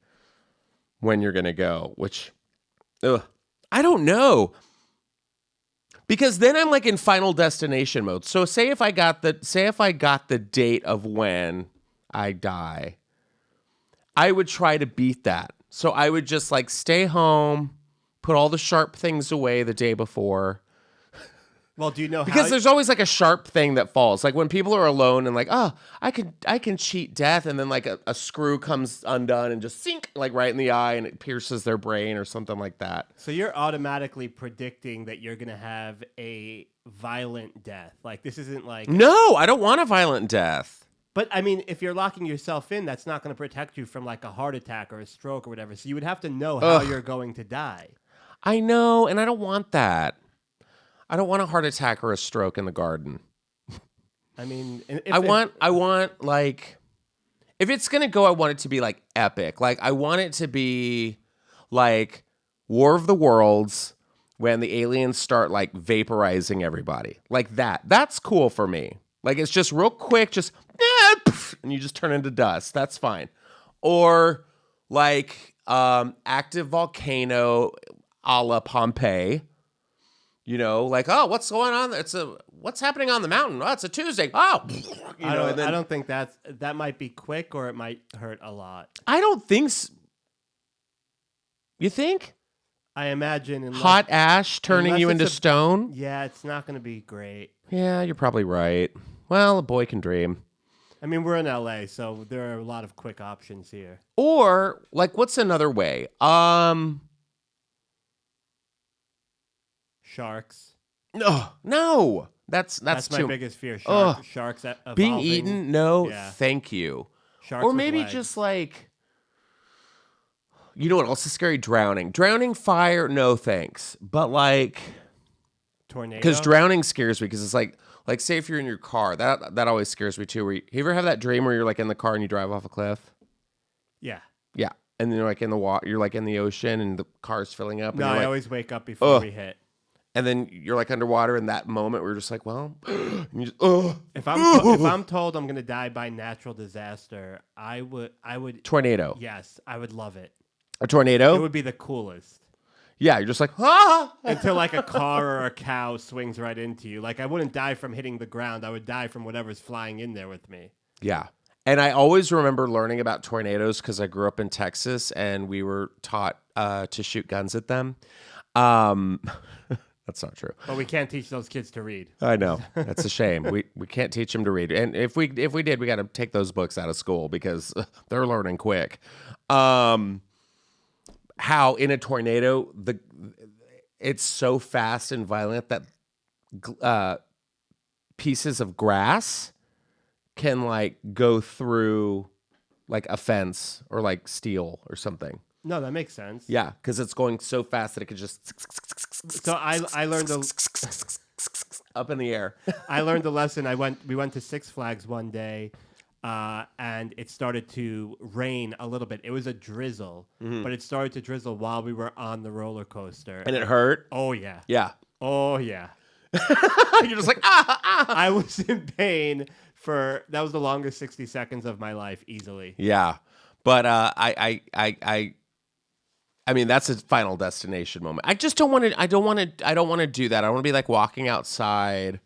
when you're going to go, which, I don't know. Because then I'm like in Final Destination mode. So say if I got the date of when I die, I would try to beat that. So I would just like stay home, put all the sharp things away the day before. Well, do you know because there's always like a sharp thing that falls. Like when people are alone and like, oh, I can cheat death, and then like a screw comes undone and just sink like right in the eye and it pierces their brain or something like that. So you're automatically predicting that you're gonna have a violent death. Like this isn't like no, I don't want a violent death. But I mean, if you're locking yourself in, that's not going to protect you from like a heart attack or a stroke or whatever. So you would have to know how you're going to die. I know, and I don't want that. I don't want a heart attack or a stroke in the garden. I mean, I want like, if it's gonna go, I want it to be like epic. Like I want it to be like War of the Worlds when the aliens start like vaporizing everybody, like that. That's cool for me. Like it's just real quick, just and you just turn into dust. That's fine. Or like active volcano a la Pompeii. You know, like, oh, what's going on? What's happening on the mountain? Oh, it's a Tuesday. Oh, I don't think that might be quick, or it might hurt a lot. I don't think so. You think? I imagine hot ash turning you into stone. Yeah, it's not going to be great. Yeah, you're probably right. Well, a boy can dream. I mean, we're in LA, so there are a lot of quick options here. Or like, what's another way? Sharks. No. That's my biggest fear. Sharks evolving. Being eaten? No, thank you. Sharks or maybe just like, you know what else is scary? Drowning. Drowning, fire, no thanks. But like tornado. Because drowning scares me, because it's like say if you're in your car, that always scares me too. You ever have that dream where you're like in the car and you drive off a cliff? Yeah. Yeah. And then you're like in the water, you're like in the ocean and the car's filling up. No, and I always wake up before we hit. And then you're like underwater in that moment. We're just like, well, and you just, if I'm told I'm gonna die by natural disaster, I would tornado. Yes, I would love it. A tornado? It would be the coolest. Yeah, you're just like, until like a car or a cow swings right into you. Like I wouldn't die from hitting the ground. I would die from whatever's flying in there with me. Yeah. And I always remember learning about tornadoes because I grew up in Texas and we were taught to shoot guns at them. That's not true. But we can't teach those kids to read. I know. That's a shame. We can't teach them to read. And if we did, we got to take those books out of school because they're learning quick. How in a tornado, it's so fast and violent that pieces of grass can like go through like a fence or like steel or something. No, that makes sense. Yeah, because it's going so fast that it could just So I learned up in the air. I learned the lesson. We went to Six Flags one day, and it started to rain a little bit. It was a drizzle, but it started to drizzle while we were on the roller coaster. And it hurt? Oh yeah. Yeah. Oh yeah. You're just like, ah. I was in pain that was the longest 60 seconds of my life, easily. Yeah. But I mean, that's a Final Destination moment. I just don't want to. I don't want to do that. I want to be like walking outside.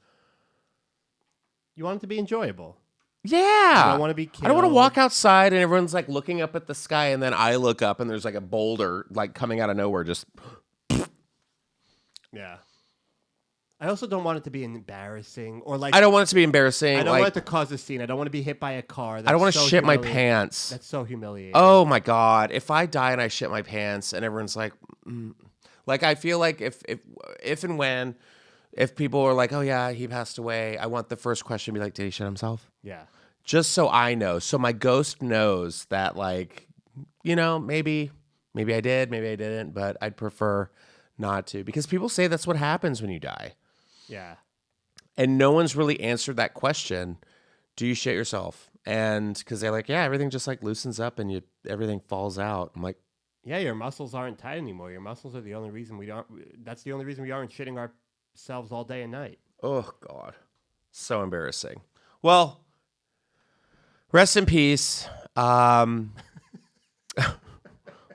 You want it to be enjoyable. Yeah. I don't want to be killed. I don't want to walk outside and everyone's like looking up at the sky, and then I look up and there's like a boulder like coming out of nowhere. Just. Yeah. I also don't want it to be embarrassing or like. I don't want it to be embarrassing. I don't want it to cause a scene. I don't want to be hit by a car. I don't want to shit my pants. That's so humiliating. Oh my God. If I die and I shit my pants and everyone's like, like I feel like if and when, if people are like, oh yeah, he passed away, I want the first question to be like, did he shit himself? Yeah. Just so I know. So my ghost knows that like, maybe I did, maybe I didn't, but I'd prefer not to, because people say that's what happens when you die. Yeah. And no one's really answered that question. Do you shit yourself? And because they're like, yeah, everything just like loosens up and everything falls out. I'm like, yeah, your muscles aren't tight anymore. Your muscles are the only reason that's the only reason we aren't shitting ourselves all day and night. oh God, so embarrassing. Well, rest in peace.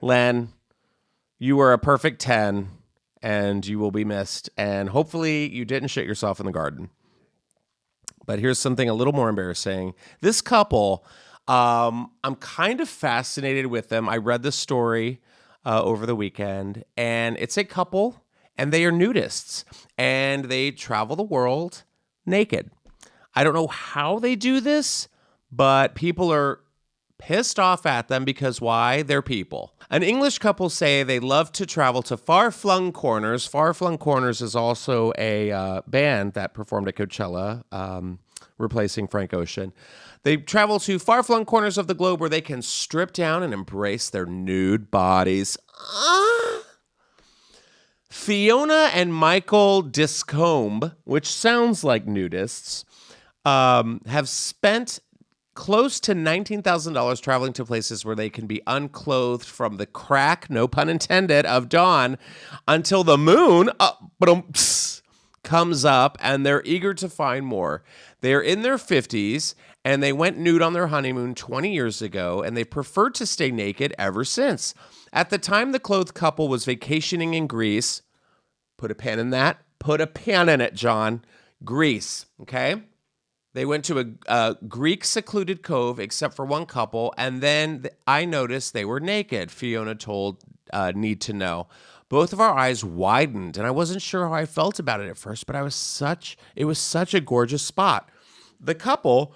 Len, you were a perfect 10. And you will be missed. And hopefully you didn't shit yourself in the garden. But here's something a little more embarrassing. This couple, I'm kind of fascinated with them. I read this story over the weekend. And it's a couple, and they are nudists. And they travel the world naked. I don't know how they do this, but people are pissed off at them because why? They're people. An English couple say they love to travel to Far-Flung Corners. Far-Flung Corners is also a band that performed at Coachella, replacing Frank Ocean. They travel to far-flung corners of the globe where they can strip down and embrace their nude bodies. Fiona and Michael Discombe, which sounds like nudists, have spent close to $19,000 traveling to places where they can be unclothed from the crack, no pun intended, of dawn until the moon comes up, and they're eager to find more. They're in their 50s, and they went nude on their honeymoon 20 years ago, and they preferred to stay naked ever since. At the time the clothed couple was vacationing in Greece, put a pin in that, put a pin in it, John, Greece, okay? They went to a Greek secluded cove, except for one couple, and then I noticed they were naked, Fiona told Need to Know. Both of our eyes widened, and I wasn't sure how I felt about it at first, but it was such a gorgeous spot. The couple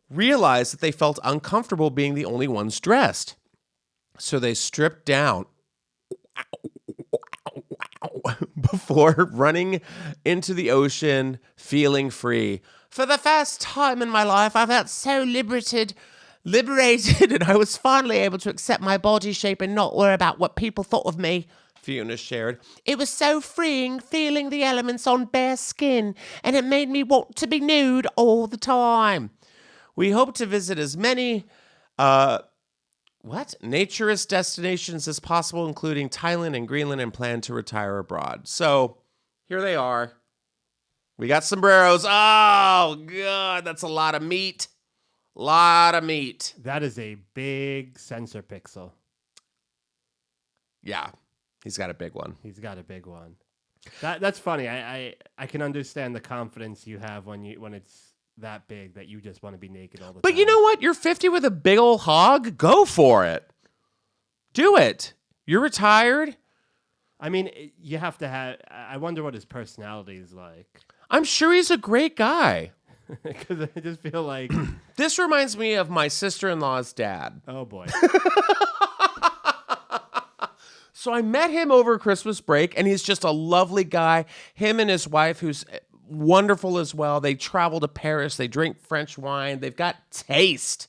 realized that they felt uncomfortable being the only ones dressed. So they stripped down before running into the ocean, feeling free. For the first time in my life, I felt so liberated, and I was finally able to accept my body shape and not worry about what people thought of me, Fiona shared. It was so freeing feeling the elements on bare skin, and it made me want to be nude all the time. We hope to visit as many naturist destinations as possible, including Thailand and Greenland, and plan to retire abroad. So here they are. We got sombreros. Oh, God, that's a lot of meat. That is a big sensor pixel. Yeah, he's got a big one. That's funny. I can understand the confidence you have when it's that big that you just want to be naked all the time. But you know what? You're 50 with a big old hog. Go for it. Do it. You're retired. I mean, you have to have. I wonder what his personality is like. I'm sure he's a great guy. Because I just feel like, This reminds me of my sister-in-law's dad. oh boy. So I met him over Christmas break, and he's just a lovely guy. Him and his wife, who's wonderful as well. They travel to Paris. They drink French wine. They've got taste.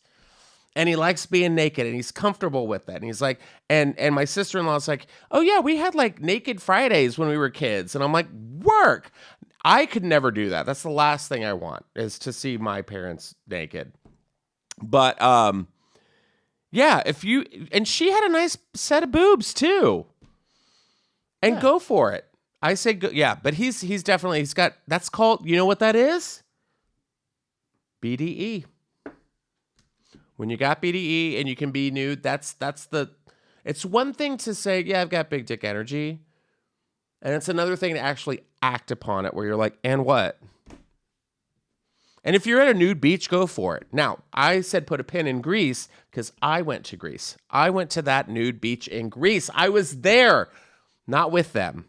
And he likes being naked, and he's comfortable with it. And he's like, and my sister-in-law's like, oh yeah, we had like naked Fridays when we were kids. And I'm like, work. I could never do that. That's the last thing I want, is to see my parents naked. But yeah, and she had a nice set of boobs too. And go for it. I say go, yeah, but he's got, that's called, you know what that is? BDE. When you got BDE and you can be nude, it's one thing to say, yeah, I've got big dick energy. And it's another thing to actually act upon it, where you're like, and what? And if you're at a nude beach, go for it. Now, I said put a pin in Greece because I went to Greece. I went to that nude beach in Greece. I was there, not with them,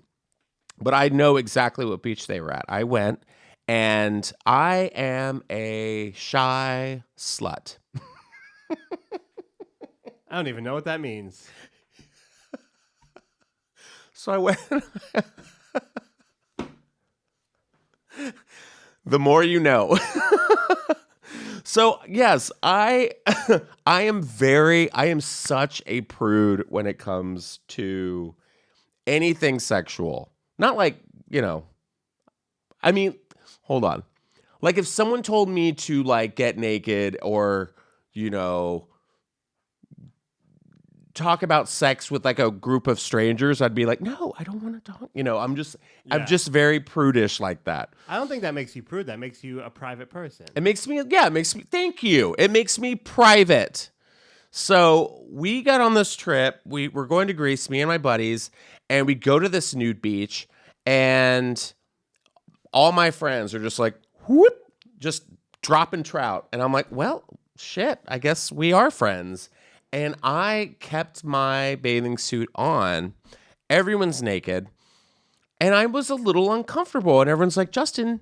but I know exactly what beach they were at. I went, and I am a shy slut. I don't even know what that means. So I went. The more you know. So yes, I am such a prude when it comes to anything sexual. Not like, I mean, hold on. Like if someone told me to like get naked or, talk about sex with like a group of strangers, I'd be like, no, I don't want to talk. I'm just very prudish like that. I don't think that makes you prude. That makes you a private person. It makes me, thank you. It makes me private. So we got on this trip. We were going to Greece, me and my buddies, and we go to this nude beach, and all my friends are just like, whoop, just dropping trout. And I'm like, well, shit, I guess we are friends. And I kept my bathing suit on. Everyone's naked. And I was a little uncomfortable. And everyone's like, Justin,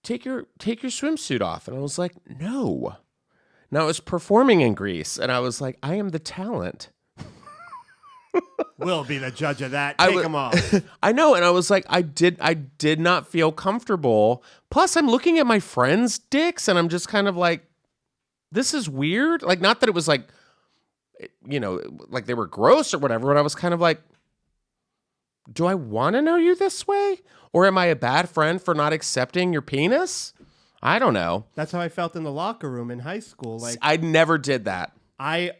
take your swimsuit off. And I was like, no. Now I was performing in Greece. And I was like, I am the talent. We'll be the judge of that. Take them off. I know. And I was like, I did not feel comfortable. Plus, I'm looking at my friends' dicks. And I'm just kind of like, this is weird. Like, not that it was like, like they were gross or whatever, but I was kind of like, do I want to know you this way? Or am I a bad friend for not accepting your penis? I don't know. That's how I felt in the locker room in high school. Like I never did that. I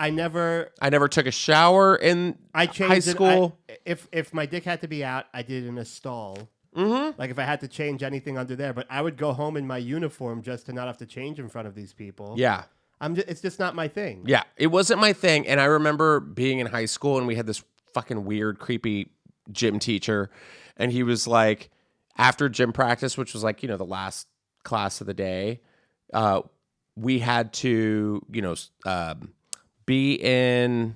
never took a shower in high school. If my dick had to be out, I did it in a stall. Mm-hmm. Like if I had to change anything under there, but I would go home in my uniform just to not have to change in front of these people. Yeah. It's just not my thing. Yeah, it wasn't my thing. And I remember being in high school, and we had this fucking weird, creepy gym teacher. And he was like, after gym practice, which was like, the last class of the day, we had to, be in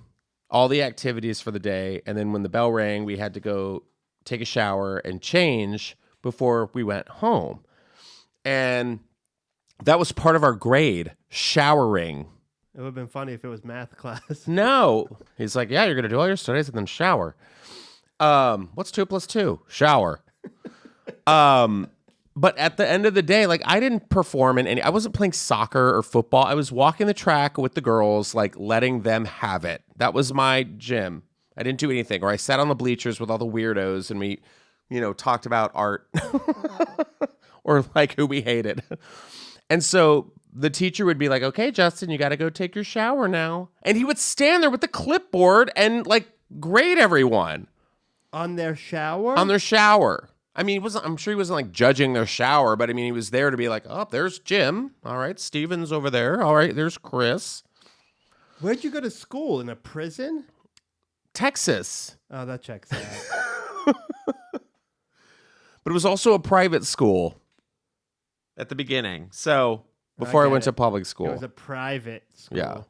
all the activities for the day. And then when the bell rang, we had to go take a shower and change before we went home. And that was part of our grade, showering. It would have been funny if it was math class. No. He's like, yeah, you're going to do all your studies and then shower. What's 2 + 2? Shower. But at the end of the day, like I didn't perform in any, I wasn't playing soccer or football. I was walking the track with the girls, like letting them have it. That was my gym. I didn't do anything. Or I sat on the bleachers with all the weirdos and we, talked about art or like who we hated. And so the teacher would be like, okay, Justin, you got to go take your shower now. And he would stand there with the clipboard and like grade everyone. On their shower? On their shower. I mean, I'm sure he wasn't like judging their shower, but I mean, he was there to be like, oh, there's Jim. All right, Steven's over there. All right, there's Chris. Where'd you go to school? In a prison? Texas. Oh, that checks out. But it was also a private school at the beginning. So before I went to public school. It was a private school. Yeah.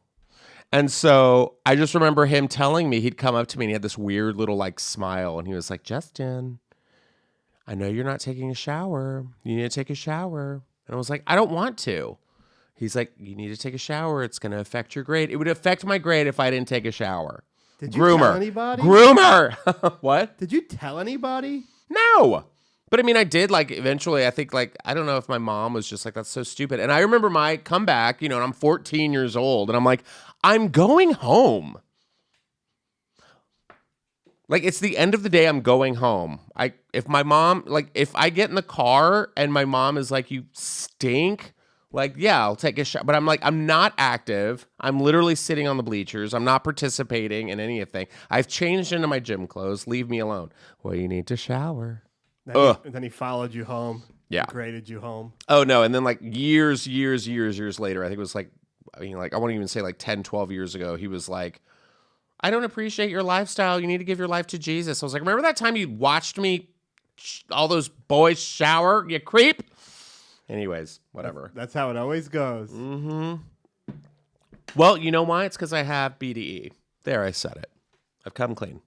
And so I just remember him telling me, he'd come up to me and he had this weird little like smile. And he was like, Justin, I know you're not taking a shower. You need to take a shower. And I was like, I don't want to. He's like, you need to take a shower. It's going to affect your grade. It would affect my grade if I didn't take a shower. Did you tell anybody? Groomer. What? Did you tell anybody? No. But I mean, I did, like, eventually, I think, like, I don't know if my mom was just like, that's so stupid. And I remember my comeback, you know, and I'm 14 years old, and I'm like, I'm going home. Like, it's the end of the day, I'm going home. If my mom, like, if I get in the car and my mom is like, you stink, like, yeah, I'll take a shot. But I'm like, I'm not active. I'm literally sitting on the bleachers. I'm not participating in anything. I've changed into my gym clothes. Leave me alone. Well, you need to shower. Then he followed you home. Yeah. Graded you home. Oh, no. And then like years later, I think it was like, I mean, like, I won't even say like 10, 12 years ago, he was like, I don't appreciate your lifestyle. You need to give your life to Jesus. I was like, remember that time you watched me, all those boys shower, you creep? Anyways, whatever. That's how it always goes. Mm-hmm. Well, you know why? It's because I have BDE. There, I said it. I've come clean.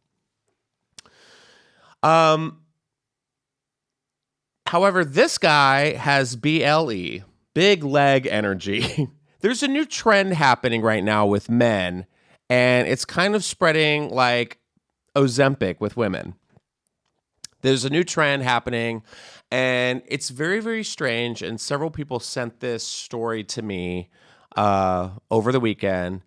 However, this guy has BLE, big leg energy. There's a new trend happening right now with men, and it's kind of spreading like Ozempic with women. There's a new trend happening, and it's very, very strange, and several people sent this story to me over the weekend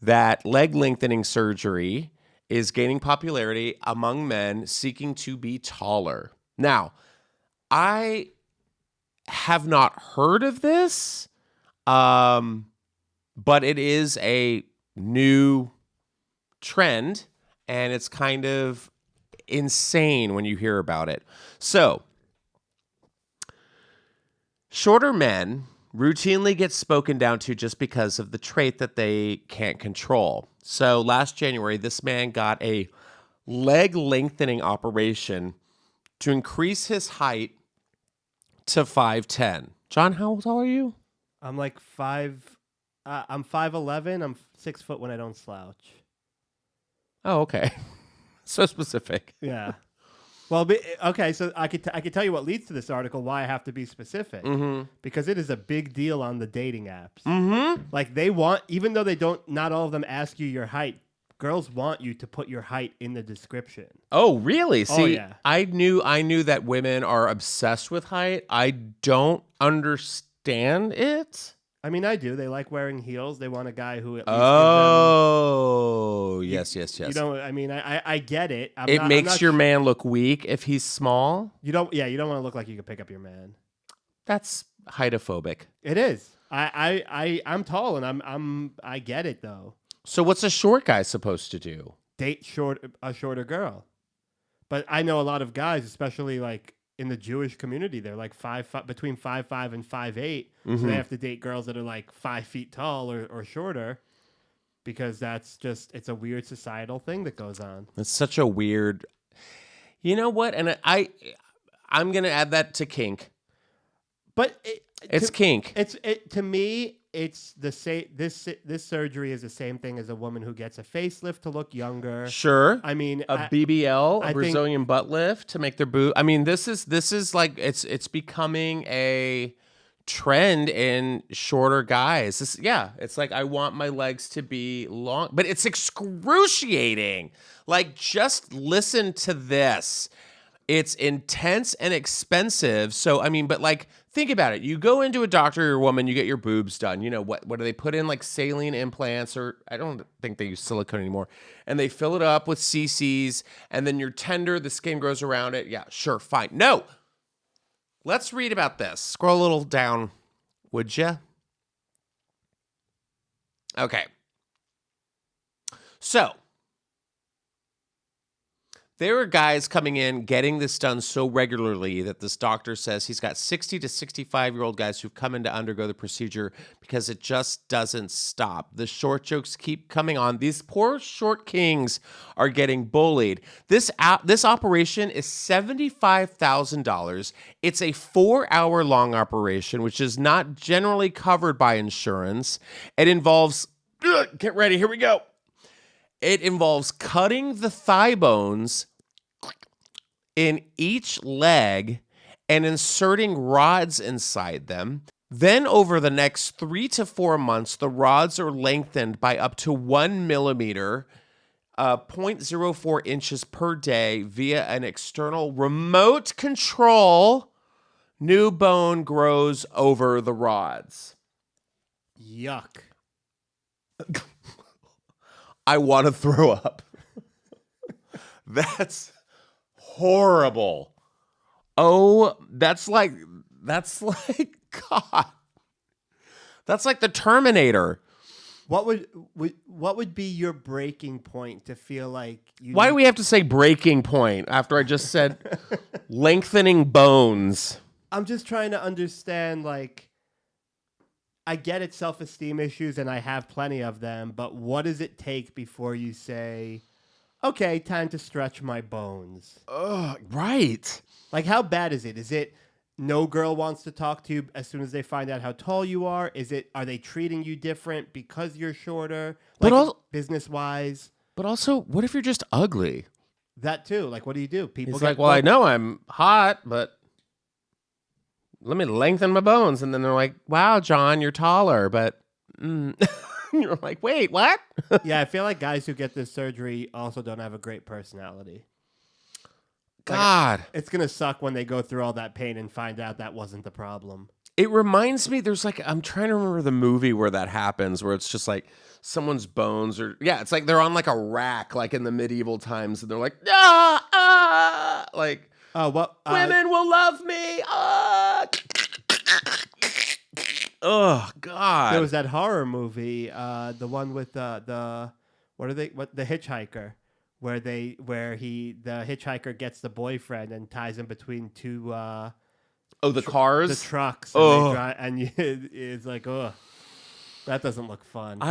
that leg lengthening surgery is gaining popularity among men seeking to be taller. Now, I have not heard of this, but it is a new trend, and it's kind of insane when you hear about it. So, shorter men routinely get spoken down to just because of the trait that they can't control. So, last January, this man got a leg lengthening operation to increase his height to 5'10". John, how tall are you? I'm like I'm 5'11". I'm 6 foot when I don't slouch. Oh, okay. So specific. Yeah. Well, okay. So I could tell you what leads to this article. Why I have to be specific. Mm-hmm. Because it is a big deal on the dating apps. Mm-hmm. Like they want, even though they don't, not all of them ask you your height. Girls want you to put your height in the description. Oh, really? See, yeah. I knew that women are obsessed with height. I don't understand it. I mean, I do. They like wearing heels. They want a guy who at least gives them, yes. You know, I mean, I get it. It makes your man look weak if he's small. You don't want to look like you could pick up your man. That's heightophobic. It is. I'm tall and I get it though. So what's a short guy supposed to do? Date a shorter girl. But I know a lot of guys, especially like in the Jewish community, they're like between 5'5" and 5'8". Mm-hmm. So they have to date girls that are like 5 feet tall or shorter because that's just, it's a weird societal thing that goes on. It's such a weird, you know what? And I'm going to add that to kink. But it's kink. To me, it's the same. This surgery is the same thing as a woman who gets a facelift to look younger. Sure. I mean, a BBL, a Brazilian butt lift to make their boob. I mean, this is like it's becoming a trend in shorter guys. It's like I want my legs to be long, but it's excruciating. Like, just listen to this. It's intense and expensive. So, I mean, but like, think about it. You go into a doctor or a woman, you get your boobs done. You know, what do they put in, like saline implants, or I don't think they use silicone anymore. And they fill it up with CCs, and then you're tender, the skin grows around it. Yeah, sure, fine. No. Let's read about this. Scroll a little down, would ya? Okay. So, there are guys coming in getting this done so regularly that this doctor says he's got 60 to 65-year-old guys who've come in to undergo the procedure because it just doesn't stop. The short jokes keep coming on. These poor short kings are getting bullied. This operation is $75,000. It's a 4-hour long operation, which is not generally covered by insurance. It involves Get ready. Here we go. It involves cutting the thigh bones in each leg and inserting rods inside them. Then over the next 3 to 4 months, the rods are lengthened by up to 1 millimeter, 0.04 inches per day via an external remote control. New bone grows over the rods. Yuck. I want to throw up. That's horrible. Oh, that's like God. That's like the Terminator. What would be your breaking point to feel like you? Why do we have to say breaking point after I just said lengthening bones? I'm just trying to understand, like, I get it's self-esteem issues and I have plenty of them, but what does it take before you say, okay, time to stretch my bones? Right. Like, how bad is it? Is it no girl wants to talk to you as soon as they find out how tall you are? Are they treating you different because you're shorter? Like, business-wise? But also, what if you're just ugly? That too. Like, what do you do? People It's like, well, I know I'm hot, but let me lengthen my bones. And then they're like, wow, John, you're taller, but you're like, wait, what? Yeah, I feel like guys who get this surgery also don't have a great personality. God. Like, it's going to suck when they go through all that pain and find out that wasn't the problem. It reminds me, I'm trying to remember the movie where that happens, where it's just like someone's bones it's like they're on like a rack, like in the medieval times, and they're like, like, women will love me. Oh, God. There was that horror movie, the one with the hitchhiker, where the hitchhiker gets the boyfriend and ties him between two the cars, the trucks, and they drive, and it's like, that doesn't look fun.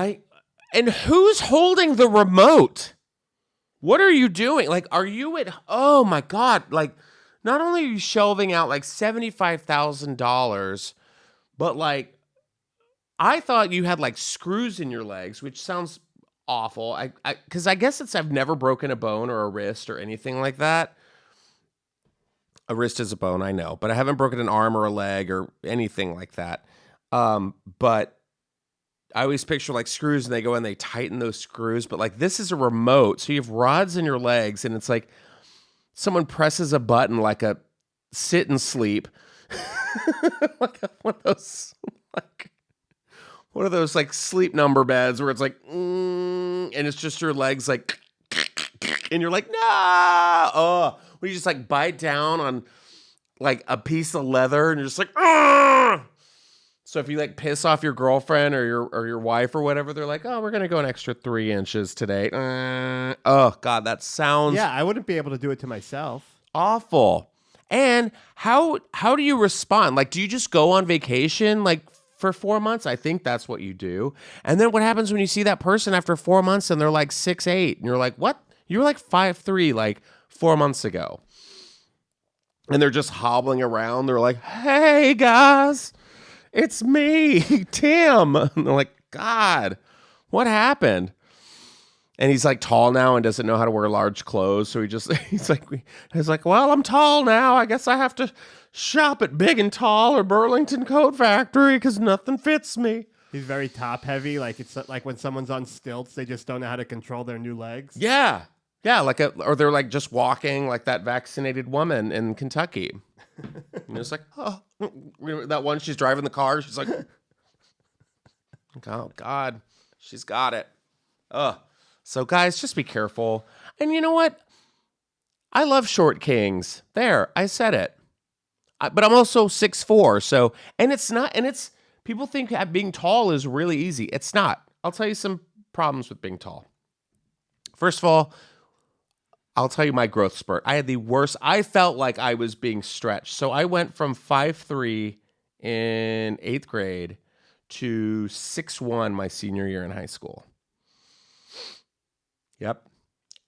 And who's holding the remote? What are you doing? Like, are you oh my God, like, not only are you shelving out like $75,000, but like, I thought you had like screws in your legs, which sounds awful. Because I guess I've never broken a bone or a wrist or anything like that. A wrist is a bone, I know, but I haven't broken an arm or a leg or anything like that. But I always picture like screws, and they go and they tighten those screws. But like, this is a remote, so you have rods in your legs, and it's like someone presses a button, like a sit and sleep, like one of those like sleep number beds where it's like, and it's just your legs like, and you're like, no, where you just like bite down on like a piece of leather, and you're just like, so if you like piss off your girlfriend or your wife or whatever, they're like, oh, we're gonna go an extra 3 inches today. Oh God, that sounds I wouldn't be able to do it to myself. Awful. And how do you respond? Like, do you just go on vacation like for 4 months? I think that's what you do. And then what happens when you see that person after 4 months and they're like 6'8", and you're like, what? You were like 5'3" like 4 months ago. And they're just hobbling around. They're like, hey guys, it's me, Tim. And they're like, God, what happened? And he's like tall now and doesn't know how to wear large clothes. So he's like, well, I'm tall now. I guess I have to shop at Big and Tall or Burlington Coat Factory because nothing fits me. He's very top heavy. Like, it's like when someone's on stilts, they just don't know how to control their new legs. Yeah. Yeah. Or they're like just walking like that vaccinated woman in Kentucky. And it's like, oh, that one, she's driving the car. She's like, oh God, she's got it. So guys, just be careful. And you know what? I love short kings. There, I said it. But I'm also 6'4". So, people think being tall is really easy. It's not. I'll tell you some problems with being tall. First of all, I'll tell you my growth spurt. I had the worst. I felt like I was being stretched. So I went from 5'3" in 8th grade to 6'1" my senior year in high school. Yep.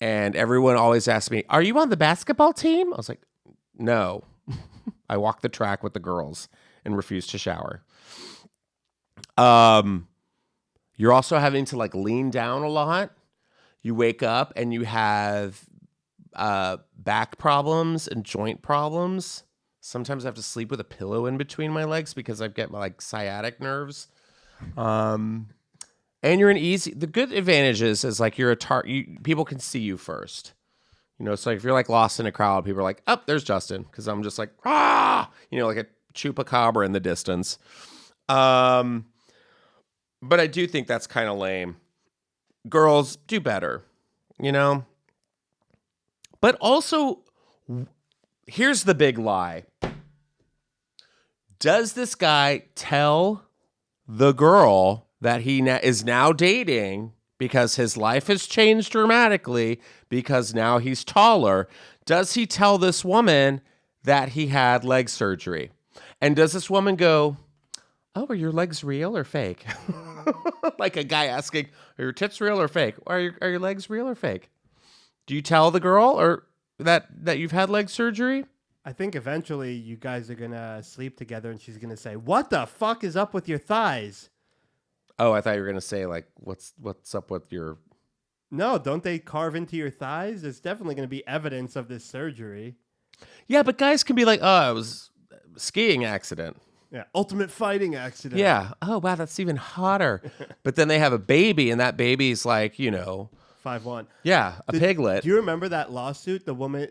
And everyone always asked me, are you on the basketball team? I was like, no. I walk the track with the girls and refuse to shower. You're also having to like lean down a lot. You wake up and you have back problems and joint problems. Sometimes I have to sleep with a pillow in between my legs because I get my like sciatic nerves. And you're an easy. The good advantage is like you're people can see you first. You know, so if you're like lost in a crowd, people are like, "Oh, there's Justin," because I'm just like, ah, you know, like a chupacabra in the distance. But I do think that's kind of lame. Girls, do better, you know. But also, here's the big lie. Does this guy tell the girl that he is now dating because his life has changed dramatically because now he's taller? Does he tell this woman that he had leg surgery? And does this woman go, "Oh, are your legs real or fake?" Like a guy asking, "Are your tits real or fake? Are your legs real or fake?" Do you tell the girl or that you've had leg surgery? I think eventually you guys are gonna sleep together, and she's gonna say, "What the fuck is up with your thighs?" Oh, I thought you were gonna say like, "What's up with your?" No, don't they carve into your thighs? There's definitely gonna be evidence of this surgery. Yeah, but guys can be like, "Oh, it was a skiing accident." Yeah, ultimate fighting accident. Yeah. Oh, wow, that's even hotter. But then they have a baby, and that baby's like, 5'1". yeah, a piglet. Do you remember that lawsuit? The woman,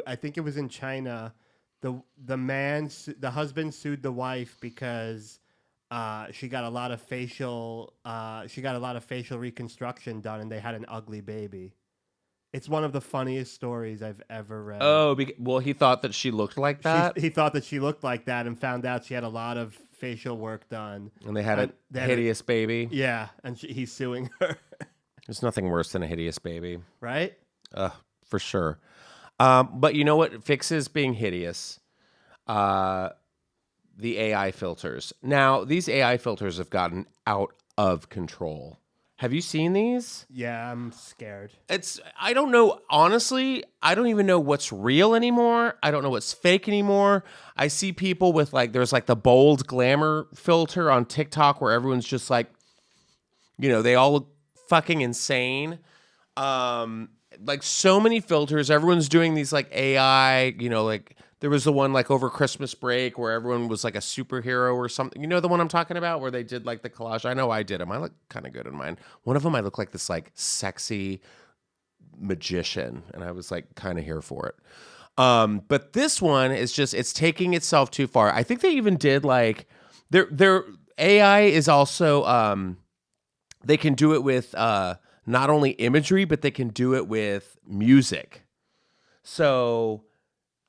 I think it was in China. The husband sued the wife because she got a lot of facial reconstruction done, and they had an ugly baby. It's one of the funniest stories I've ever read. Oh, well, he thought that she looked like that, He thought that she looked like that, and found out she had a lot of facial work done. and they had a hideous baby. Yeah, and he's suing her. There's nothing worse than a hideous baby, Right? for sure. But you know what fixes being hideous? The AI filters. Now, these AI filters have gotten out of control. Have you seen these? Yeah, I'm scared. I don't know. Honestly, I don't even know what's real anymore. I don't know what's fake anymore. I see people with there's like the bold glamour filter on TikTok where everyone's just like, they all look fucking insane. Like so many filters. Everyone's doing these like AI, like there was the one like over Christmas break where everyone was like a superhero or something. You know the one I'm talking about where they did like the collage? I know I did them. I look kind of good in mine. One of them I look like this like sexy magician, and I was like kind of here for it. But this one is just, it's taking itself too far. I think they even did like their AI is also they can do it with not only imagery, but they can do it with music. So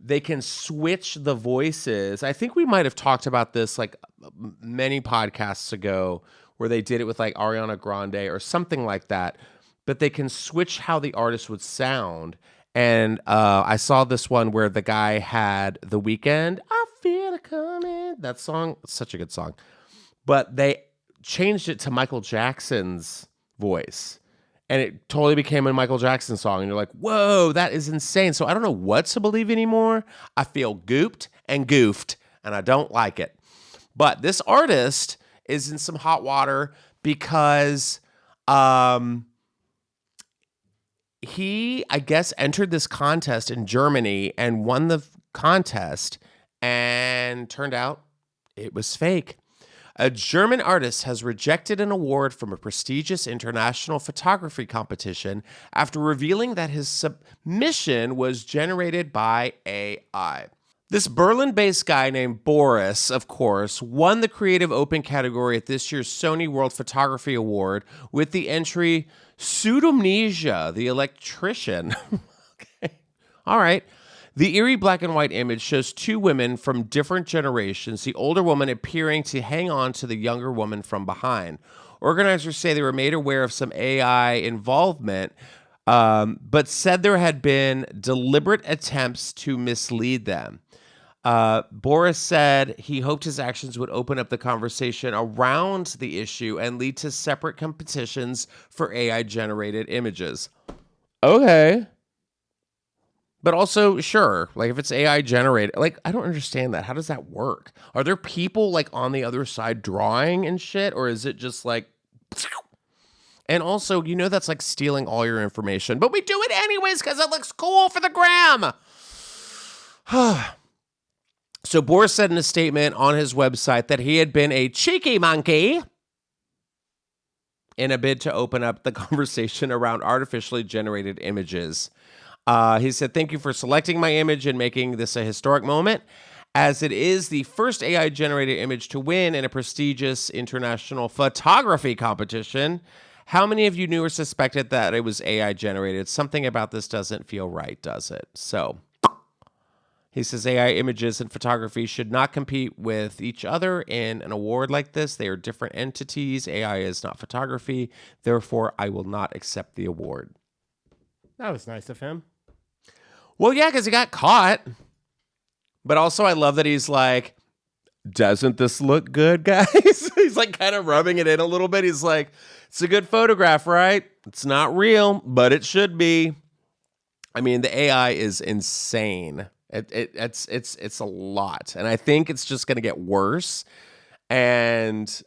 they can switch the voices. I think we might have talked about this like many podcasts ago where they did it with like Ariana Grande or something like that. But they can switch how the artist would sound. And I saw this one where the guy had The Weeknd, "I Feel It Coming." That song, such a good song. But they changed it to Michael Jackson's voice. And it totally became a Michael Jackson song. And you're like, whoa, that is insane. So I don't know what to believe anymore. I feel gooped and goofed, and I don't like it. But this artist is in some hot water because he, I guess, entered this contest in Germany and won the contest, and turned out it was fake. A German artist has rejected an award from a prestigious international photography competition after revealing that his submission was generated by AI. This Berlin-based guy named Boris, of course, won the Creative Open category at this year's Sony World Photography Award with the entry "Pseudomnesia, the Electrician." Okay. All right. The eerie black and white image shows two women from different generations, the older woman appearing to hang on to the younger woman from behind. Organizers say they were made aware of some AI involvement, but said there had been deliberate attempts to mislead them. Boris said he hoped his actions would open up the conversation around the issue and lead to separate competitions for AI-generated images. Okay. But also, sure, like if it's AI generated, like I don't understand that. How does that work? Are there people like on the other side drawing and shit? Or is it just like And also, that's like stealing all your information. But we do it anyways because it looks cool for the gram. So Boris said in a statement on his website that he had been a cheeky monkey in a bid to open up the conversation around artificially generated images. He said, "Thank you for selecting my image and making this a historic moment, as it is the first AI-generated image to win in a prestigious international photography competition. How many of you knew or suspected that it was AI-generated? Something about this doesn't feel right, does it?" So he says AI images and photography should not compete with each other in an award like this. They are different entities. AI is not photography. Therefore, I will not accept the award. That was nice of him. Well, yeah, because he got caught. But also, I love that he's like, doesn't this look good, guys? He's like kind of rubbing it in a little bit. He's like, it's a good photograph, right? It's not real, but it should be. I mean, the AI is insane. It's a lot. And I think it's just going to get worse. And,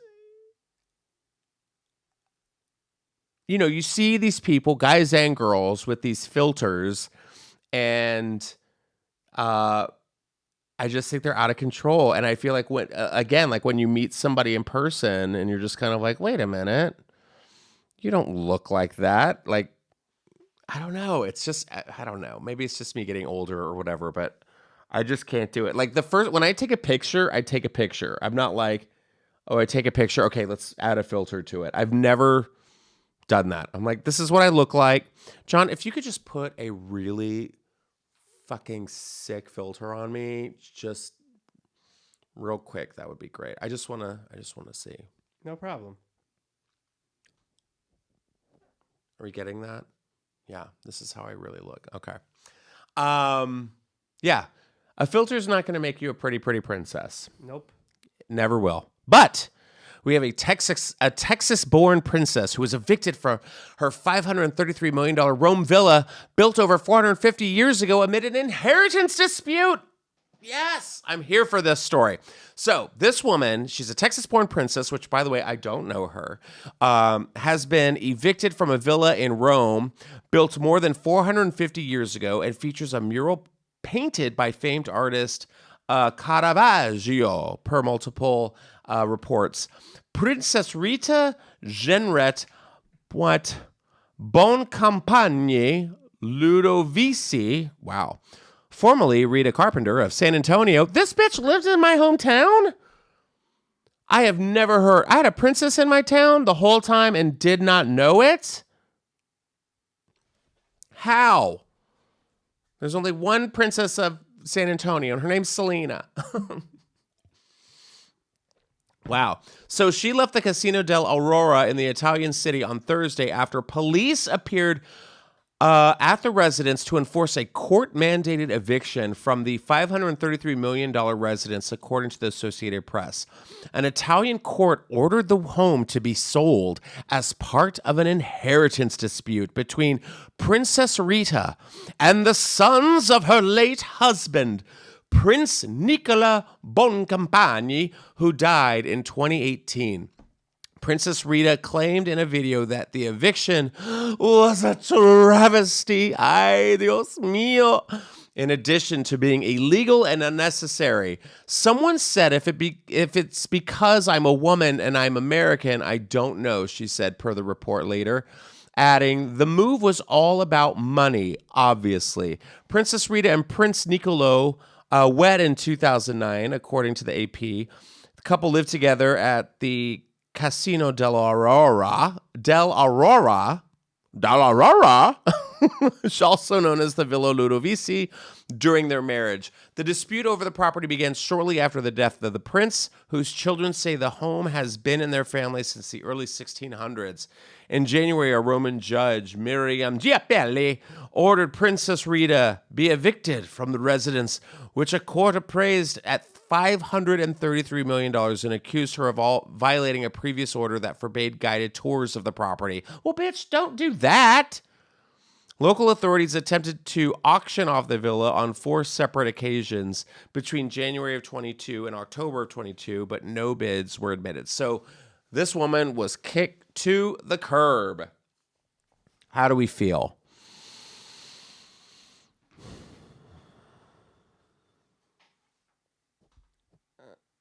you see these people, guys and girls, with these filters. And I just think they're out of control. And I feel like when you meet somebody in person and you're just kind of like, wait a minute, you don't look like that. Like, I don't know. It's just, I don't know. Maybe it's just me getting older or whatever, but I just can't do it. Like when I take a picture, I take a picture. I'm not like, oh, I take a picture. Okay, let's add a filter to it. I've never done that. I'm like, this is what I look like. John, if you could just put a really fucking sick filter on me, just real quick, that would be great. I just want to see. No problem. Are we getting that? Yeah, this is how I really look. Okay. Yeah. A filter is not going to make you a pretty princess. Nope. Never will. But we have a Texas-born princess who was evicted from her $533 million Rome villa built over 450 years ago amid an inheritance dispute. Yes, I'm here for this story. So this woman, she's a Texas-born princess, which, by the way, I don't know her, has been evicted from a villa in Rome built more than 450 years ago and features a mural painted by famed artist Caravaggio, per multiple reports. Princess Rita Genret Boncompagni Ludovici, wow, formerly Rita Carpenter of San Antonio. This bitch lives in my hometown? I have never heard. I had a princess in my town the whole time and did not know it? How? There's only one princess of San Antonio, and her name's Selena. Wow. So she left the Casino dell'Aurora in the Italian city on Thursday after police appeared at the residence to enforce a court-mandated eviction from the $533 million residence, according to the Associated Press. An Italian court ordered the home to be sold as part of an inheritance dispute between Princess Rita and the sons of her late husband, Prince Nicola Boncompagni, who died in 2018. Princess Rita claimed in a video that the eviction was a travesty. Ay, Dios mío. In addition to being illegal and unnecessary. Someone said if it's because I'm a woman and I'm American, I don't know, she said, per the report later. Adding, the move was all about money, obviously. Princess Rita and Prince Niccolo wed in 2009, according to the AP. The couple lived together at the Casino dell'Aurora, also known as the Villa Ludovici, during their marriage. The dispute over the property began shortly after the death of the prince, whose children say the home has been in their family since the early 1600s. In January, a Roman judge, Miriam Giapelli, ordered Princess Rita be evicted from the residence, which a court appraised at $533 million and accused her of violating a previous order that forbade guided tours of the property. Well, bitch, don't do that. Local authorities attempted to auction off the villa on 4 separate occasions between January of 22 and October of 22, but no bids were admitted. So this woman was kicked to the curb. How do we feel?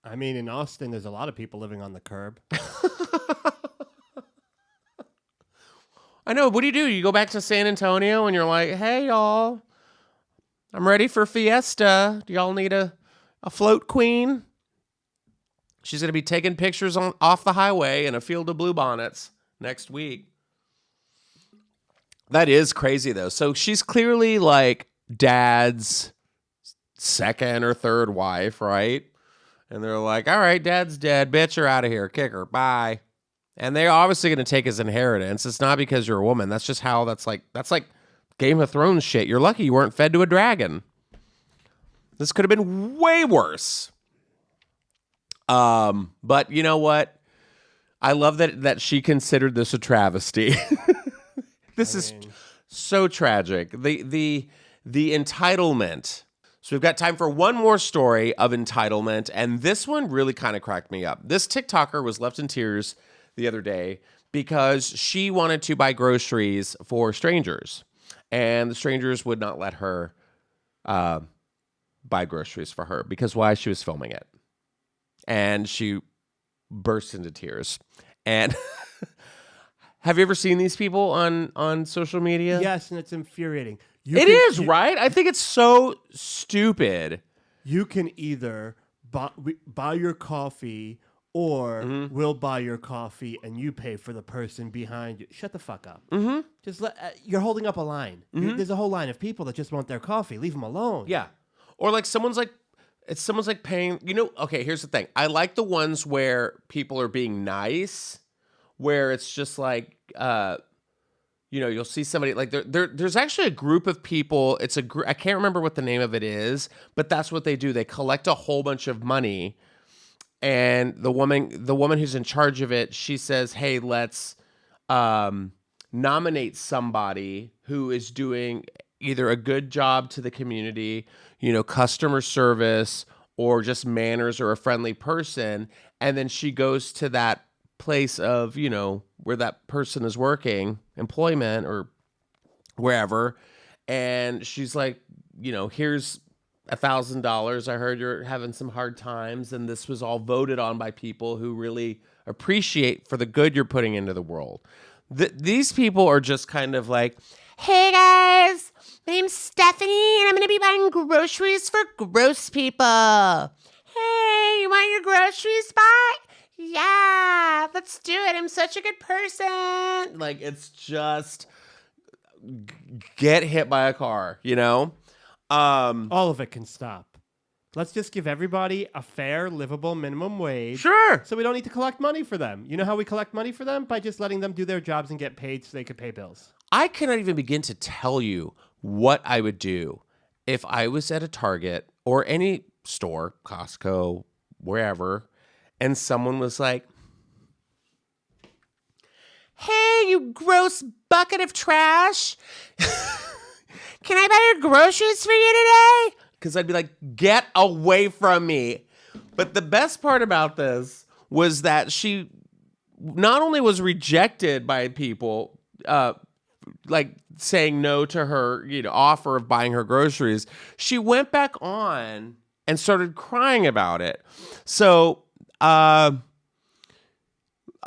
I mean, in Austin, there's a lot of people living on the curb. I know. What do? You go back to San Antonio and you're like, hey, y'all, I'm ready for fiesta. Do y'all need a float queen? She's going to be taking pictures off the highway in a field of bluebonnets next week. That is crazy, though. So she's clearly like dad's second or third wife, right? And they're like, all right, dad's dead. Bitch, you're out of here. Kick her. Bye. And they're obviously going to take his inheritance. It's not because you're a woman. That's just how that's like Game of Thrones shit. You're lucky you weren't fed to a dragon. This could have been way worse. But you know what? I love that she considered this a travesty. This is so tragic. The entitlement. So we've got time for one more story of entitlement, and this one really kind of cracked me up. This TikToker was left in tears the other day because she wanted to buy groceries for strangers, and the strangers would not let her buy groceries for her because why? She was filming it, and she burst into tears. And have you ever seen these people on social media? Yes, and it's infuriating. It is, right? I think it's so stupid. You can either buy your coffee or we'll buy your coffee and you pay for the person behind you. Shut the fuck up. Mm-hmm. Just you're holding up a line. Mm-hmm. There's a whole line of people that just want their coffee. Leave them alone. Yeah. Or like someone's like paying, okay, here's the thing. I like the ones where people are being nice, where it's just like, you'll see somebody like there's actually a group of people. It's I can't remember what the name of it is, but that's what they do. They collect a whole bunch of money, and the woman who's in charge of it, she says, "Hey, let's nominate somebody who is doing either a good job to the community, customer service, or just manners, or a friendly person." And then she goes to that place of, where that person is working, employment or wherever. And she's like, here's $1,000. I heard you're having some hard times. And this was all voted on by people who really appreciate for the good you're putting into the world. These people are just kind of like, hey guys, my name's Stephanie and I'm going to be buying groceries for gross people. Hey, you want your groceries bought? Yeah, let's do it. I'm such a good person. Like, it's just get hit by a car, All of it can stop. Let's just give everybody a fair, livable minimum wage. Sure. So we don't need to collect money for them. You know how we collect money for them? By just letting them do their jobs and get paid so they could pay bills. I cannot even begin to tell you what I would do if I was at a Target or any store, Costco, wherever, and someone was like, hey, you gross bucket of trash. Can I buy your groceries for you today? Because I'd be like, get away from me. But the best part about this was that she not only was rejected by people, like saying no to her offer of buying her groceries, she went back on and started crying about it. So a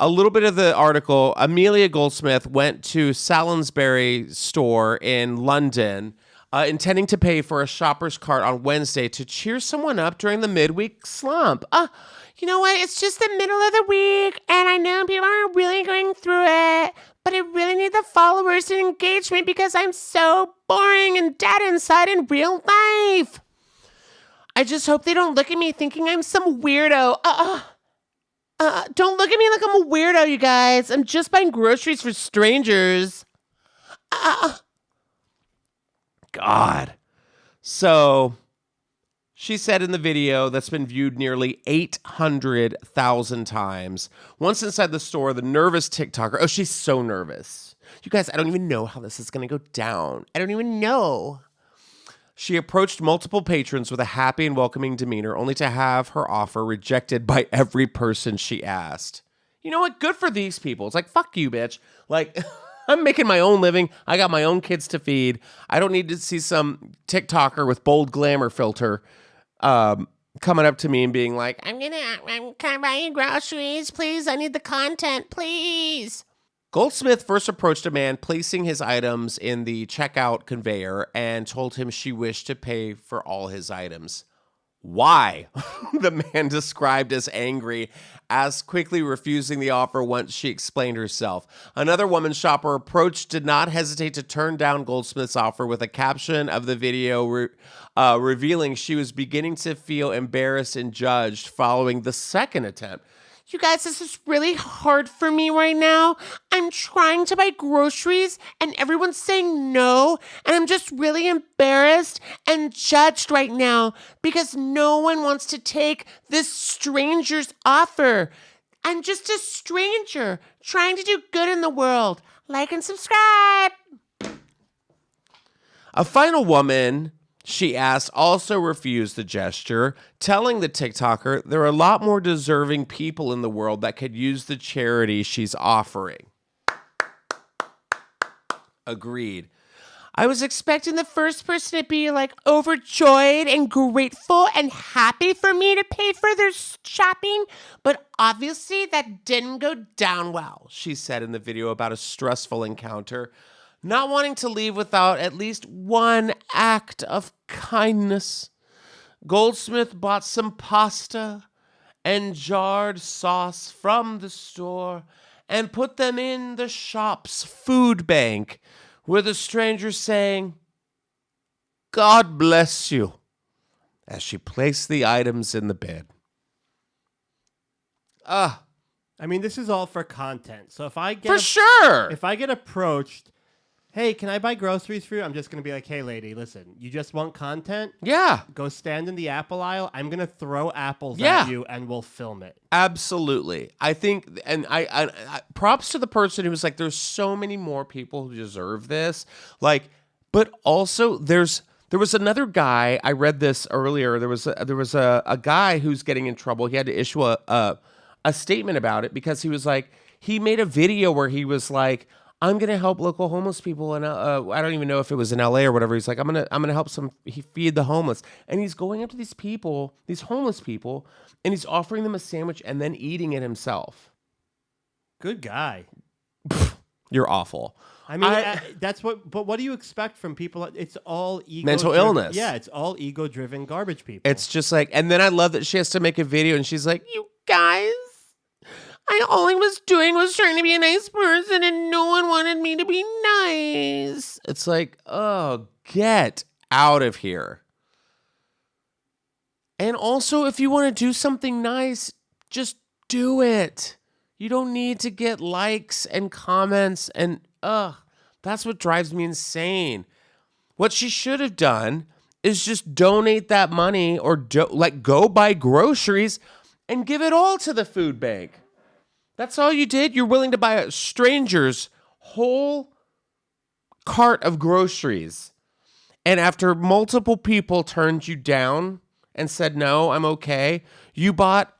little bit of the article, Amelia Goldsmith went to Salisbury store in London, intending to pay for a shopper's cart on Wednesday to cheer someone up during the midweek slump. You know what? It's just the middle of the week, and I know people aren't really going through it, but I really need the followers and engagement because I'm so boring and dead inside in real life. I just hope they don't look at me thinking I'm some weirdo. Don't look at me like I'm a weirdo, you guys. I'm just buying groceries for strangers. God. So she said in the video that's been viewed nearly 800,000 times. Once inside the store, the nervous TikToker, she's so nervous. You guys, I don't even know how this is going to go down. I don't even know. She approached multiple patrons with a happy and welcoming demeanor, only to have her offer rejected by every person she asked. You know what? Good for these people. It's like, fuck you, bitch. Like, I'm making my own living. I got my own kids to feed. I don't need to see some TikToker with bold glamour filter coming up to me and being like, can I buy you groceries, please? I need the content, please. Goldsmith first approached a man placing his items in the checkout conveyor and told him she wished to pay for all his items. Why? The man described as angry, as quickly refusing the offer once she explained herself. Another woman shopper approached, did not hesitate to turn down Goldsmith's offer with a caption of the video revealing she was beginning to feel embarrassed and judged following the second attempt. You guys, this is really hard for me right now. I'm trying to buy groceries and everyone's saying no. And I'm just really embarrassed and judged right now because no one wants to take this stranger's offer. I'm just a stranger trying to do good in the world. Like and subscribe. A final woman, she asked, also refused the gesture, telling the TikToker there are a lot more deserving people in the world that could use the charity she's offering. Agreed. I was expecting the first person to be like overjoyed and grateful and happy for me to pay for their shopping, but obviously that didn't go down well, she said in the video about a stressful encounter. Not wanting to leave without at least one act of kindness, Goldsmith bought some pasta and jarred sauce from the store and put them in the shop's food bank, with a stranger saying, "God bless you," as she placed the items in the bin. I mean, this is all for content. So if I get if I get approached, hey, can I buy groceries for you? I'm just going to be like, hey, lady, listen, you just want content? Yeah. Go stand in the apple aisle. I'm going to throw apples at you and we'll film it. Absolutely. I think, and I props to the person who was like, there's so many more people who deserve this. Like, but also there was another guy, I read this earlier. There was a guy who's getting in trouble. He had to issue a statement about it because he was like, he made a video where he was like, I'm gonna help local homeless people, and I don't even know if it was in LA or whatever. He's like, I'm gonna help feed the homeless, and he's going up to these people, these homeless people, and he's offering them a sandwich and then eating it himself. Good guy. You're awful. I mean, that's what. But what do you expect from people? It's all ego. Mental illness. Yeah, it's all ego-driven garbage people. It's just like, and then I love that she has to make a video, and she's like, you guys. All I was doing was trying to be a nice person and no one wanted me to be nice. It's like, oh, get out of here. And also, if you want to do something nice, just do it. You don't need to get likes and comments and, that's what drives me insane. What she should have done is just donate that money or go buy groceries and give it all to the food bank. That's all you did? You're willing to buy a stranger's whole cart of groceries. And after multiple people turned you down and said, no, I'm okay, you bought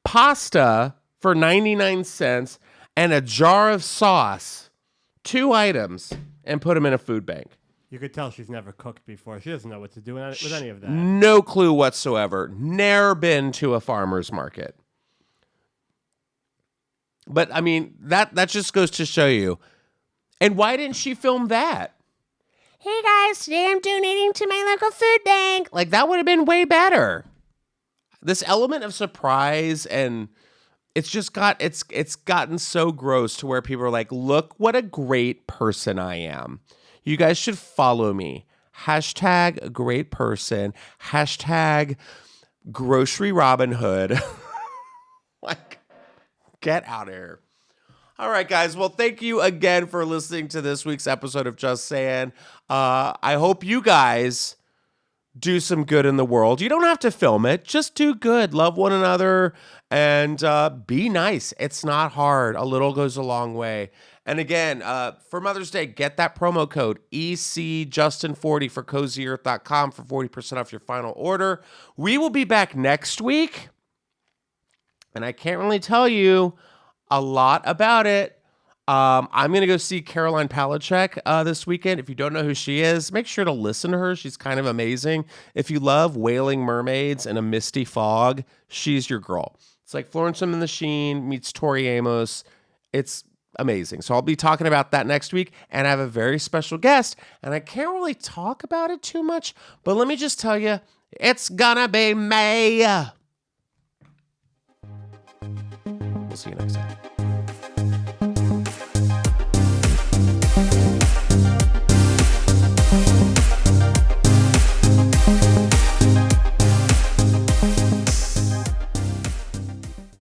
pasta for 99 cents and a jar of sauce, 2 items, and put them in a food bank. You could tell she's never cooked before. She doesn't know what to do with any of that. No clue whatsoever. Never been to a farmer's market. But, I mean, that just goes to show you. And why didn't she film that? Hey, guys, today I'm donating to my local food bank. Like, that would have been way better. This element of surprise, and it's just it's gotten so gross to where people are like, look what a great person I am. You guys should follow me. Hashtag great person. Hashtag grocery Robin Hood. Like, get out of here. All right, guys. Well, thank you again for listening to this week's episode of Just Saying. I hope you guys do some good in the world. You don't have to film it. Just do good. Love one another and be nice. It's not hard. A little goes a long way. And again, for Mother's Day, get that promo code ECJustin40 for CozyEarth.com for 40% off your final order. We will be back next week. And I can't really tell you a lot about it. I'm going to go see Caroline Palachuk this weekend. If you don't know who she is, make sure to listen to her. She's kind of amazing. If you love wailing mermaids and a misty fog, she's your girl. It's like Florence and the Machine meets Tori Amos. It's amazing. So I'll be talking about that next week, and I have a very special guest, and I can't really talk about it too much, but let me just tell you, it's gonna be May. We'll see you next time.